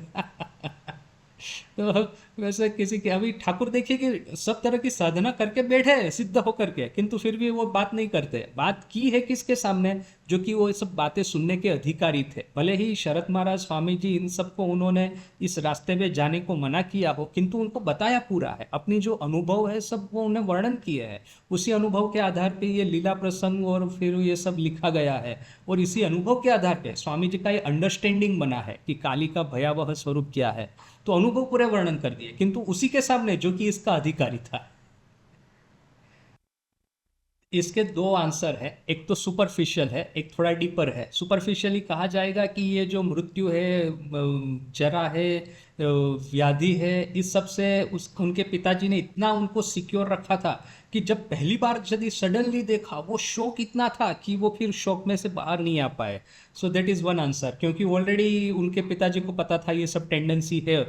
तो वैसे किसी के, अभी ठाकुर देखिए कि सब तरह की साधना करके बैठे हैं सिद्ध होकर के, किंतु फिर भी वो बात नहीं करते। बात की है किसके सामने? जो कि वो सब बातें सुनने के अधिकारी थे। भले ही शरद महाराज, स्वामी जी, इन सबको उन्होंने इस रास्ते में जाने को मना किया हो, किंतु उनको बताया पूरा है। अपनी जो अनुभव है सब वो उन्हें वर्णन किए है। उसी अनुभव के आधार पे ये लीला प्रसंग और फिर ये सब लिखा गया है। और इसी अनुभव के आधार पे स्वामी जी का ये अंडरस्टैंडिंग बना है कि काली का भयावह स्वरूप क्या है। तो अनुभव पूरे वर्णन कर दिए, किंतु उसी के सामने जो कि इसका अधिकारी था। इसके दो आंसर है, एक तो सुपरफिशियल है, एक थोड़ा डीपर है। सुपरफिशियली कहा जाएगा कि ये जो मृत्यु है, जरा है, व्याधि है, इस सब से उनके पिताजी ने इतना उनको सिक्योर रखा था कि जब पहली बार यदि सडनली देखा, वो शौक इतना था कि वो फिर शौक में से बाहर नहीं आ पाए। So that is one answer, क्योंकि ऑलरेडी उनके पिताजी को पता था ये सब टेंडेंसी है।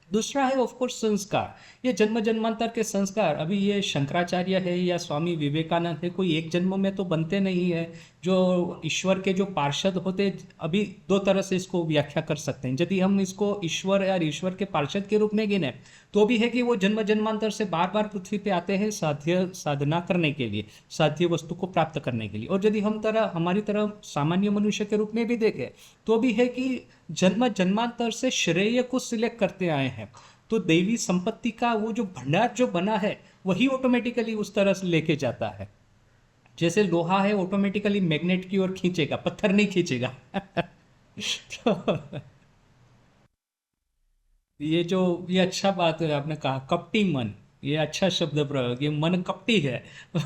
दूसरा है ऑफ कोर्स संस्कार, ये जन्म जन्मांतर के संस्कार। अभी ये शंकराचार्य है या स्वामी विवेकानंद है, कोई एक जन्म में तो बनते नहीं है। जो ईश्वर के जो पार्षद होते, अभी दो तरह से इसको व्याख्या कर सकते हैं। यदि हम इसको ईश्वर या ईश्वर के पार्षद के रूप में गिने, तो भी है कि वो जन्म जन्मांतर से बार बार पृथ्वी पे आते हैं साध्य साधना करने के लिए, साध्य वस्तु को प्राप्त करने के लिए। और यदि हम हमारी तरह सामान्य मनुष्य के रूप में भी देखें, तो भी है कि जन्म जन्मांतर से श्रेय को सिलेक्ट करते आए हैं। तो देवी संपत्ति का वो जो भंडार जो बना है, वही ऑटोमेटिकली उस तरह से लेके जाता है। जैसे लोहा है, ऑटोमेटिकली मैग्नेट की ओर खींचेगा, पत्थर नहीं खींचेगा। तो ये अच्छा बात है आपने कहा, कपटी मन, ये अच्छा शब्द प्रयोग। ये मन कपटी है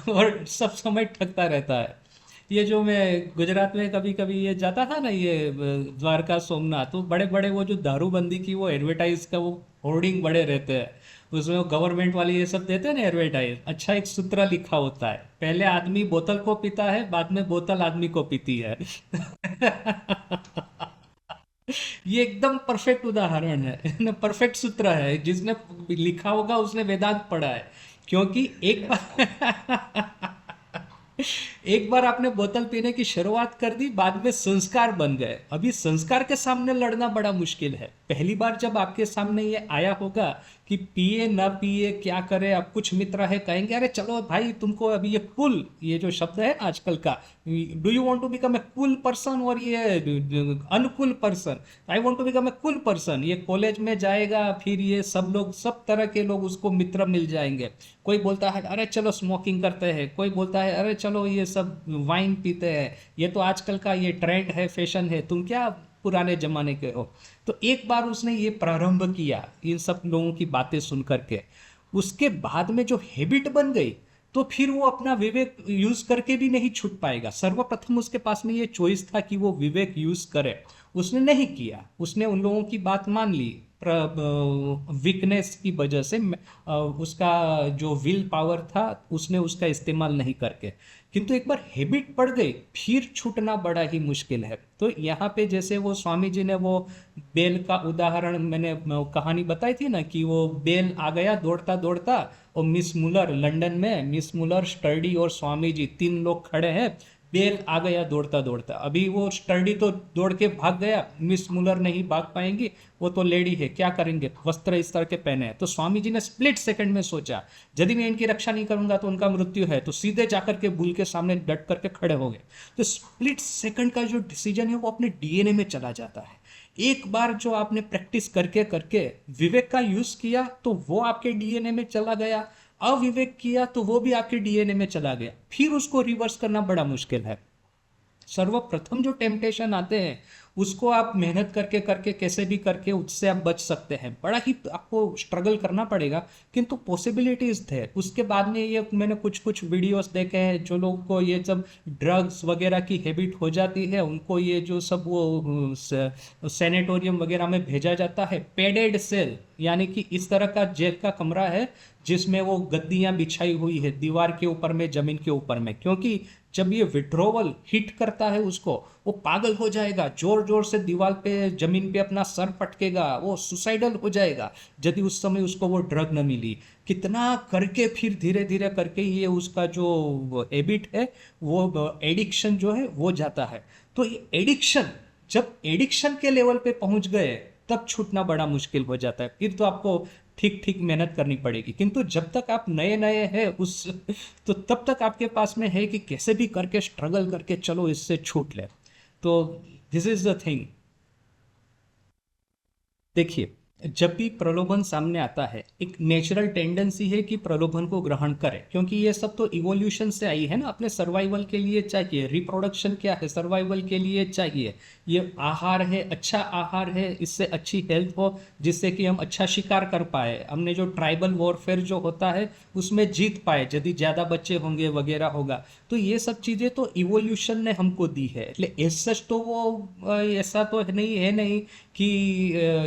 और सब समय ठगता रहता है। ये जो मैं गुजरात में कभी कभी ये जाता था ना, ये द्वारका सोमनाथ, तो बड़े बड़े वो जो दारूबंदी की वो एडवर्टाइज का वो होर्डिंग बड़े रहते हैं, उसमें वो गवर्नमेंट वाले ये सब देते हैं ना एडवर्टाइज। अच्छा, एक सूत्र लिखा होता है, पहले आदमी बोतल को पीता है, बाद में बोतल आदमी को पीती है। ये एकदम परफेक्ट उदाहरण है, परफेक्ट सूत्र है। जिसने लिखा होगा उसने वेदांत पढ़ा है। क्योंकि एक बार एक बार आपने बोतल पीने की शुरुआत कर दी, बाद में संस्कार बन गए। अभी संस्कार के सामने लड़ना बड़ा मुश्किल है। पहली बार जब आपके सामने ये आया होगा कि पिए ना पिए क्या करे, अब कुछ मित्र है कहेंगे अरे चलो भाई तुमको अभी ये कूल, ये जो शब्द है आजकल का, do you want to become a cool person, और ये uncool person, I want to become a cool person, ये कॉलेज में जाएगा, फिर ये सब लोग, सब तरह के लोग उसको मित्र मिल जाएंगे। कोई बोलता है अरे चलो स्मोकिंग करते हैं, कोई बोलता है अरे चलो ये सब वाइन पीते हैं, ये तो आजकल का ये ट्रेंड है, फैशन है, तुम क्या पुराने जमाने के हो। तो एक बार उसने ये प्रारंभ किया इन सब लोगों की बातें सुन करके, उसके बाद में जो हैबिट बन गई, तो फिर वो अपना विवेक यूज करके भी नहीं छूट पाएगा। सर्वप्रथम उसके पास में ये चॉइस था कि वो विवेक यूज करे, उसने नहीं किया, उसने उन लोगों की बात मान ली वीकनेस की वजह से, उसका जो विल पावर था उसने उसका इस्तेमाल नहीं करके। किंतु एक बार हैबिट पड़ गई फिर छूटना बड़ा ही मुश्किल है। तो यहाँ पे जैसे वो स्वामी जी ने वो बेल का उदाहरण, मैंने कहानी बताई थी ना कि वो बेल आ गया दौड़ता दौड़ता, और मिस मुलर लंदन में, मिस मुलर, स्टर्डी और स्वामी जी तीन लोग खड़े हैं, बेल आ गया दौड़ता दौड़ता। अभी वो स्टर्डी तो दौड़ के भाग गया, मिस मुलर नहीं भाग पाएंगी, वो तो लेडी है, क्या करेंगे, वस्त्र इस तरह के पहने हैं। तो स्वामी जी ने स्प्लिट सेकंड में सोचा यदि मैं इनकी रक्षा नहीं करूंगा तो उनका मृत्यु है, तो सीधे जाकर के बुल के सामने डट करके खड़े हो गए। तो स्प्लिट सेकंड का जो डिसीजन है वो अपने डीएनए में चला जाता है। एक बार जो आपने प्रैक्टिस करके करके विवेक का यूज किया तो वो आपके डीएनए में चला गया, अविवेक किया तो वो भी आपके डीएनए में चला गया, फिर उसको रिवर्स करना बड़ा मुश्किल है। सर्वप्रथम जो टेम्पटेशन आते हैं उसको आप मेहनत करके करके कैसे भी करके उससे आप बच सकते हैं, बड़ा ही आपको स्ट्रगल करना पड़ेगा, किंतु पॉसिबिलिटीज थे। उसके बाद में ये मैंने कुछ कुछ वीडियोस देखे हैं, जो लोगों को ये सब ड्रग्स वगैरह की हैबिट हो जाती है, उनको ये जो सब वो सैनिटोरियम वगैरह में भेजा जाता है, पेडेड सेल, यानी कि इस तरह का जेल का कमरा है जिसमें वो गद्दियां बिछाई हुई है दीवार के ऊपर में, जमीन के ऊपर में, क्योंकि जब ये विड्रोवल हिट करता है उसको, वो पागल हो जाएगा, जोर जोर से दीवार पे, जमीन पे अपना सर पटकेगा, वो सुसाइडल हो जाएगा यदि उस समय उसको वो ड्रग न मिली। कितना करके फिर धीरे धीरे करके ये उसका जो हैबिट है, वो एडिक्शन जो है वो जाता है। तो ये एडिक्शन, जब एडिक्शन के लेवल पे पहुंच गए तब छूटना बड़ा मुश्किल हो जाता है, फिर तो आपको ठीक ठीक मेहनत करनी पड़ेगी। किंतु जब तक आप नए नए हैं उस, तो तब तक आपके पास में है कि कैसे भी करके स्ट्रगल करके चलो इससे छूट ले। तो दिस इज द थिंग। देखिए, जब भी प्रलोभन सामने आता है, एक नेचुरल टेंडेंसी है कि प्रलोभन को ग्रहण करें, क्योंकि ये सब तो इवोल्यूशन से आई है ना, अपने सर्वाइवल के लिए चाहिए। रिप्रोडक्शन क्या है, सर्वाइवल के लिए चाहिए। ये आहार है, अच्छा आहार है, इससे अच्छी हेल्थ हो, जिससे कि हम अच्छा शिकार कर पाए, हमने जो ट्राइबल वॉरफेयर जो होता है उसमें जीत पाए, यदि ज़्यादा बच्चे होंगे वगैरह होगा। तो ये सब चीज़ें तो इवोल्यूशन ने हमको दी है, इसलिए सच तो वो ऐसा तो नहीं कि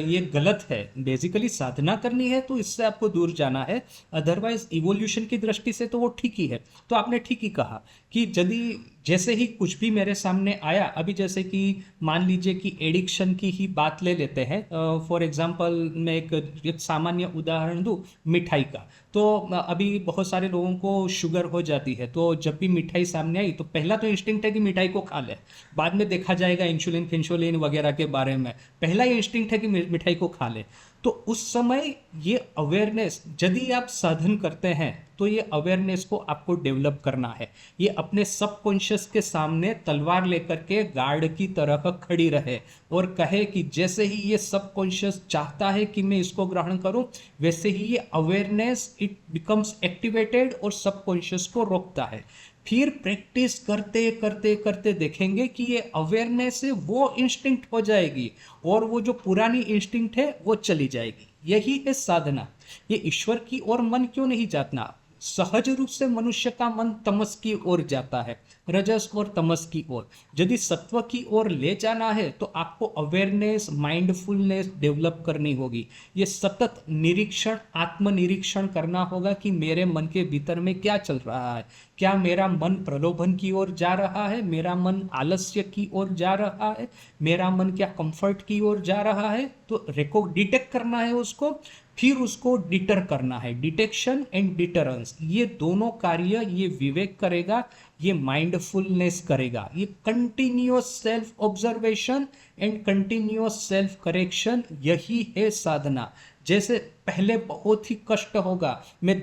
ये गलत है। बेसिकली साधना करनी है तो इससे आपको दूर जाना है, अदरवाइज इवोल्यूशन की दृष्टि से तो वो ठीक ही है। तो आपने ठीक ही कहा कि यदि जैसे ही कुछ भी मेरे सामने आया, अभी जैसे कि मान लीजिए कि एडिक्शन की ही बात ले लेते हैं, फॉर एग्जांपल मैं एक सामान्य उदाहरण दूं मिठाई का। तो अभी बहुत सारे लोगों को शुगर हो जाती है, तो जब भी मिठाई सामने आई तो पहला तो इंस्टिंक्ट है कि मिठाई को खा ले, बाद में देखा जाएगा इंसुलिन फिंसुलिन वगैरह के बारे में, पहला ये इंस्टिंक्ट है कि मिठाई को खा ले। तो उस समय ये अवेयरनेस यदि आप साधन करते हैं तो ये अवेयरनेस को आपको डेवलप करना है। ये अपने सबकॉन्शियस के सामने तलवार लेकर के गार्ड की तरह खड़ी रहे और कहे कि जैसे ही ये सबकॉन्शियस चाहता है कि मैं इसको ग्रहण करूं, वैसे ही ये अवेयरनेस इट बिकम्स एक्टिवेटेड और सबकॉन्शियस को रोकता है। फिर प्रैक्टिस करते करते करते देखेंगे कि ये अवेयरनेस है वो इंस्टिंक्ट हो जाएगी और वो जो पुरानी इंस्टिंक्ट है वो चली जाएगी। यही है साधना। ये ईश्वर की ओर मन क्यों नहीं जातना? सहज रूप से मनुष्य का मन तमस की ओर जाता है, रजस और तमस की ओर। यदि सत्व की ओर ले जाना है तो आपको अवेयरनेस, माइंडफुलनेस डेवलप करनी होगी। ये सतत निरीक्षण, आत्मनिरीक्षण करना होगा कि मेरे मन के भीतर में क्या चल रहा है। क्या मेरा मन प्रलोभन की ओर जा रहा है? मेरा मन आलस्य की ओर जा रहा है? मेरा मन क्या कंफर्ट की ओर जा रहा है? तो डिटेक्ट करना है उसको, फिर उसको डिटर करना है। डिटेक्शन एंड डिटरेंस, ये दोनों कार्य ये विवेक करेगा, ये माइंडफुलनेस करेगा, ये continuous self observation and continuous self correction, यही है साधना। जैसे पहले बहुत ही कष्ट होगा, मैं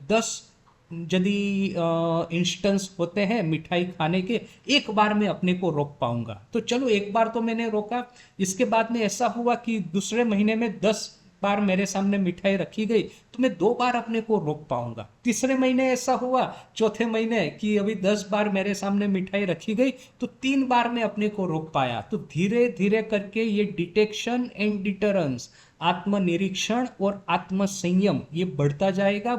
10 यदि इंस्टेंस होते हैं मिठाई खाने के, एक बार में अपने को रोक पाऊंगा, तो चलो एक बार तो मैंने रोका। इसके बाद में ऐसा हुआ कि दूसरे महीने में 10 बार मेरे सामने मिठाई रखी गई, तो मैं 2 बार अपने को रोक पाऊंगा। तीसरे महीने ऐसा हुआ, चौथे महीने, कि अभी 10 बार मेरे सामने मिठाई रखी गई, तो 3 बार मैं अपने को रोक पाया। तो धीरे धीरे करके ये डिटेक्शन एंड डिटरेंस, आत्मनिरीक्षण और आत्म संयम, ये बढ़ता जाएगा,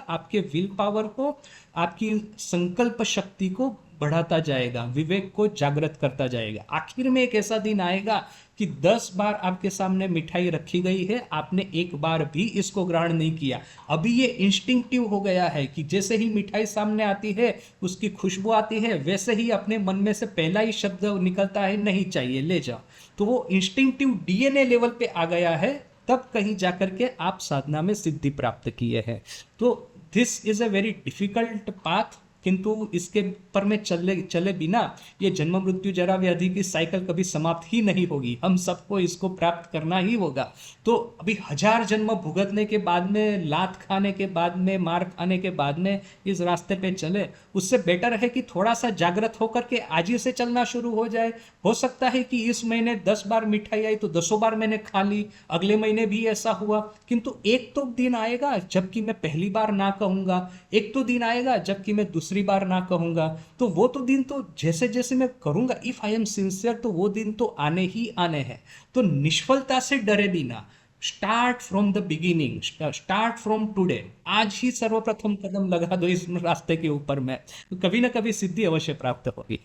आपके विल पावर को, आपकी संकल्प शक्ति को बढ़ाता जाएगा, विवेक को जागृत करता जाएगा। आखिर में एक ऐसा दिन आएगा कि 10 बार आपके सामने मिठाई रखी गई है, आपने एक बार भी इसको ग्रहण नहीं किया। अभी ये इंस्टिंक्टिव हो गया है कि जैसे ही मिठाई सामने आती है, उसकी खुशबू आती है, वैसे ही अपने मन में से पहला ही शब्द निकलता है, नहीं चाहिए, ले जाओ। तो वो इंस्टिंक्टिव डीएनए लेवल पे आ गया है, तब कहीं जाकर के आप साधना में सिद्धि प्राप्त किए हैं। तो this is a very difficult path, किंतु इसके पर में चले बिना ये जन्म मृत्यु जरा व्याधि की साइकिल कभी समाप्त ही नहीं होगी। हम सबको इसको प्राप्त करना ही होगा। तो अभी 1000 जन्म भुगतने के बाद में, लात खाने के बाद में, मार खाने के बाद में इस रास्ते पे चले, उससे बेटर है कि थोड़ा सा जागृत होकर के आज ही से चलना शुरू हो जाए। हो सकता है कि इस महीने 10 बार मिठाई आई तो 10 बार मैंने खा ली, अगले महीने भी ऐसा हुआ, किंतु एक तो दिन आएगा जबकि मैं पहली बार ना कहूंगा, एक तो दिन आएगा जबकि मैं दूसरी बार ना कहूंगा। तो वो तो दिन तो जैसे जैसे मैं करूंगा, इफ आई एम सिंसियर, तो वो दिन तो आने ही आने हैं। तो निष्फलता से डरे बिना, start from the beginning, start from today, आज ही सर्वप्रथम कदम लगा दो इस रास्ते के ऊपर में, तो कभी ना कभी सिद्धि अवश्य प्राप्त होगी।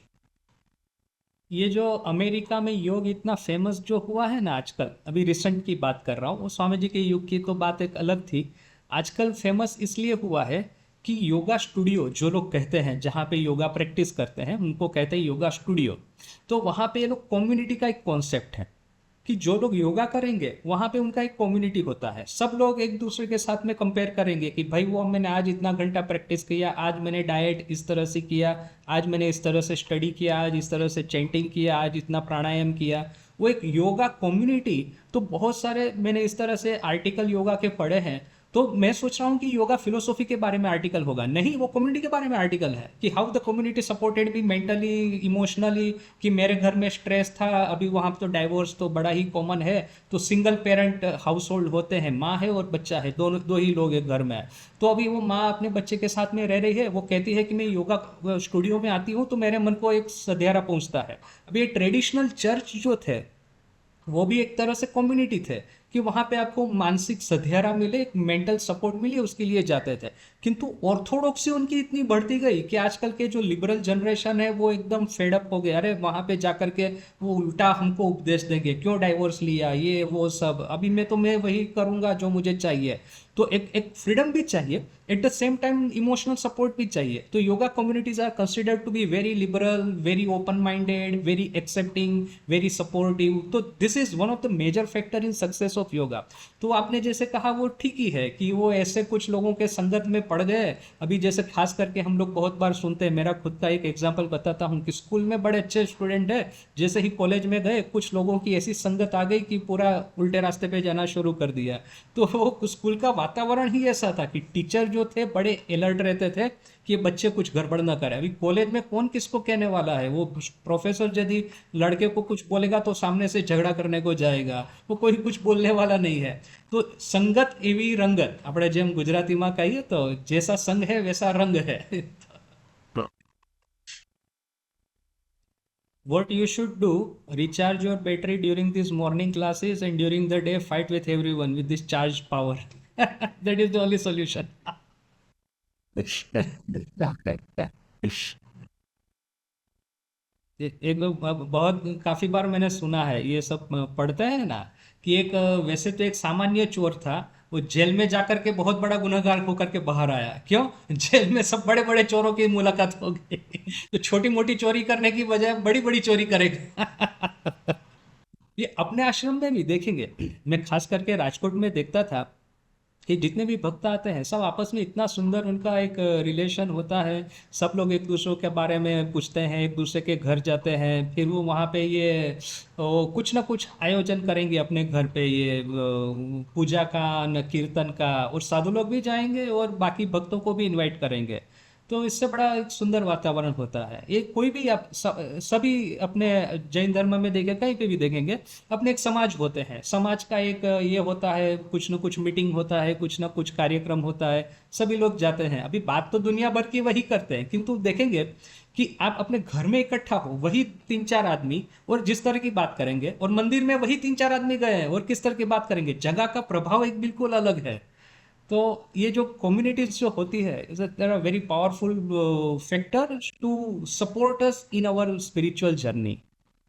ये जो अमेरिका में योग इतना फेमस जो हुआ है ना आजकल, अभी रिसेंट की बात कर रहा हूँ, वो स्वामी जी के युग की तो बात एक अलग थी। आजकल फेमस इसलिए हुआ है कि योगा स्टूडियो जो लोग कहते हैं, जहाँ पे योगा प्रैक्टिस करते हैं, उनको कहते हैं योगा स्टूडियो। तो वहाँ पे ये लोग कम्युनिटी का एक कॉन्सेप्ट है कि जो लोग योगा करेंगे वहाँ पे उनका एक कम्युनिटी होता है। सब लोग एक दूसरे के साथ में कंपेयर करेंगे कि भाई वो मैंने आज इतना घंटा प्रैक्टिस किया, आज मैंने डाइट इस तरह से किया, आज मैंने इस तरह से स्टडी किया, आज इस तरह से चैंटिंग किया, आज इतना प्राणायाम किया। वो एक योगा कम्युनिटी। तो बहुत सारे मैंने इस तरह से आर्टिकल योगा के पढ़े हैं, तो मैं सोच रहा हूँ कि योगा फिलोसॉफी के बारे में आर्टिकल होगा, नहीं, वो कम्युनिटी के बारे में आर्टिकल है कि how the community supported me mentally, emotionally, कि मेरे घर में स्ट्रेस था, अभी वहाँ तो डाइवोर्स तो बड़ा ही कॉमन है, तो सिंगल पेरेंट हाउस होल्ड होते हैं, माँ है और बच्चा है, दोनों दो ही लोग एक घर में है। तो अभी वो माँ अपने बच्चे के साथ में रह रही है, वो कहती है कि मैं योगा स्टूडियो में आती हूँ तो मेरे मन को एक सधियारा पहुँचता है। अभी ये ट्रेडिशनल चर्च जो थे वो भी एक तरह से कम्युनिटी थे कि वहाँ पे आपको मानसिक सधियारा मिले, एक मेंटल सपोर्ट मिले, उसके लिए जाते थे। किंतु ऑर्थोडॉक्सी उनकी इतनी बढ़ती गई कि आजकल के जो लिबरल जनरेशन है वो एकदम फेडअप हो गया। अरे वहाँ पे जाकर के वो उल्टा हमको उपदेश देंगे, क्यों डाइवोर्स लिया, ये वो सब, अभी मैं वही करूँगा जो मुझे चाहिए। तो एक फ्रीडम भी चाहिए, at the same time emotional support भी चाहिए। तो yoga communities are considered to be very liberal, very open minded, very accepting, very supportive. तो this is one of the major factor in success of yoga. तो आपने जैसे कहा वो ठीक ही है कि वो ऐसे कुछ लोगों के संगत में पड़ गए। अभी जैसे खास करके हम लोग बहुत बार सुनते हैं, मेरा खुद का एक एग्जाम्पल बताता हूँ कि स्कूल में बड़े अच्छे स्टूडेंट है, जैसे ही कॉलेज में गए कुछ लोगों की ऐसी संगत आ गई कि पूरा उल्टे रास्ते पे जाना शुरू कर दिया। तो वो स्कूल का वातावरण ही ऐसा था कि टीचर जो थे बड़े अलर्ट रहते थे कि बच्चे कुछ गड़बड़ ना करें। अभी कॉलेज में कौन किसको कहने वाला है, वो प्रोफेसर यदि लड़के को कुछ बोलेगा तो सामने से झगड़ा करने को जाएगा, वो कोई कुछ बोलने वाला नहीं है। तो संगत एवी रंगत, આપણે જેમ ગુજરાતીમાં કહીએ તો जैसा संग है वैसा रंग है। What you should do, recharge your battery during these morning classes and during the day fight with everyone with this charged power. That is the only solution. एक बहुत काफी बार मैंने सुना है ये सब पढ़ते हैं ना कि एक वैसे तो एक सामान्य चोर था, वो जेल में जाकर के बहुत बड़ा गुनहगार होकर के बाहर आया। क्यों? जेल में सब बड़े बड़े चोरों की मुलाकात हो गई। तो छोटी मोटी चोरी करने की बजाय बड़ी बड़ी चोरी करेगा। ये अपने आश्रम में भी देखेंगे। मैं खास करके राजकोट में देखता था कि जितने भी भक्त आते हैं सब आपस में इतना सुंदर उनका एक रिलेशन होता है। सब लोग एक दूसरे के बारे में पूछते हैं, एक दूसरे के घर जाते हैं, फिर वो वहाँ पे ये कुछ ना कुछ आयोजन करेंगे अपने घर पे, ये पूजा का न कीर्तन का, और साधु लोग भी जाएंगे और बाकी भक्तों को भी इनवाइट करेंगे। तो इससे बड़ा एक सुंदर वातावरण होता है। ये कोई भी आप सभी अपने जैन धर्म में देखें, कहीं पे भी देखेंगे, अपने एक समाज होते हैं। समाज का एक ये होता है, कुछ न कुछ मीटिंग होता है, कुछ न कुछ कार्यक्रम होता है, सभी लोग जाते हैं। अभी बात तो दुनिया भर की वही करते हैं, किंतु देखेंगे कि आप अपने घर में इकट्ठा हो वही तीन चार आदमी, और जिस तरह की बात करेंगे, और मंदिर में वही तीन चार आदमी गए हैं और किस तरह की बात करेंगे, जगह का प्रभाव एक बिल्कुल अलग है। तो ये जो कम्युनिटीज जो होती है, there are very powerful factor to support us in our spiritual journey.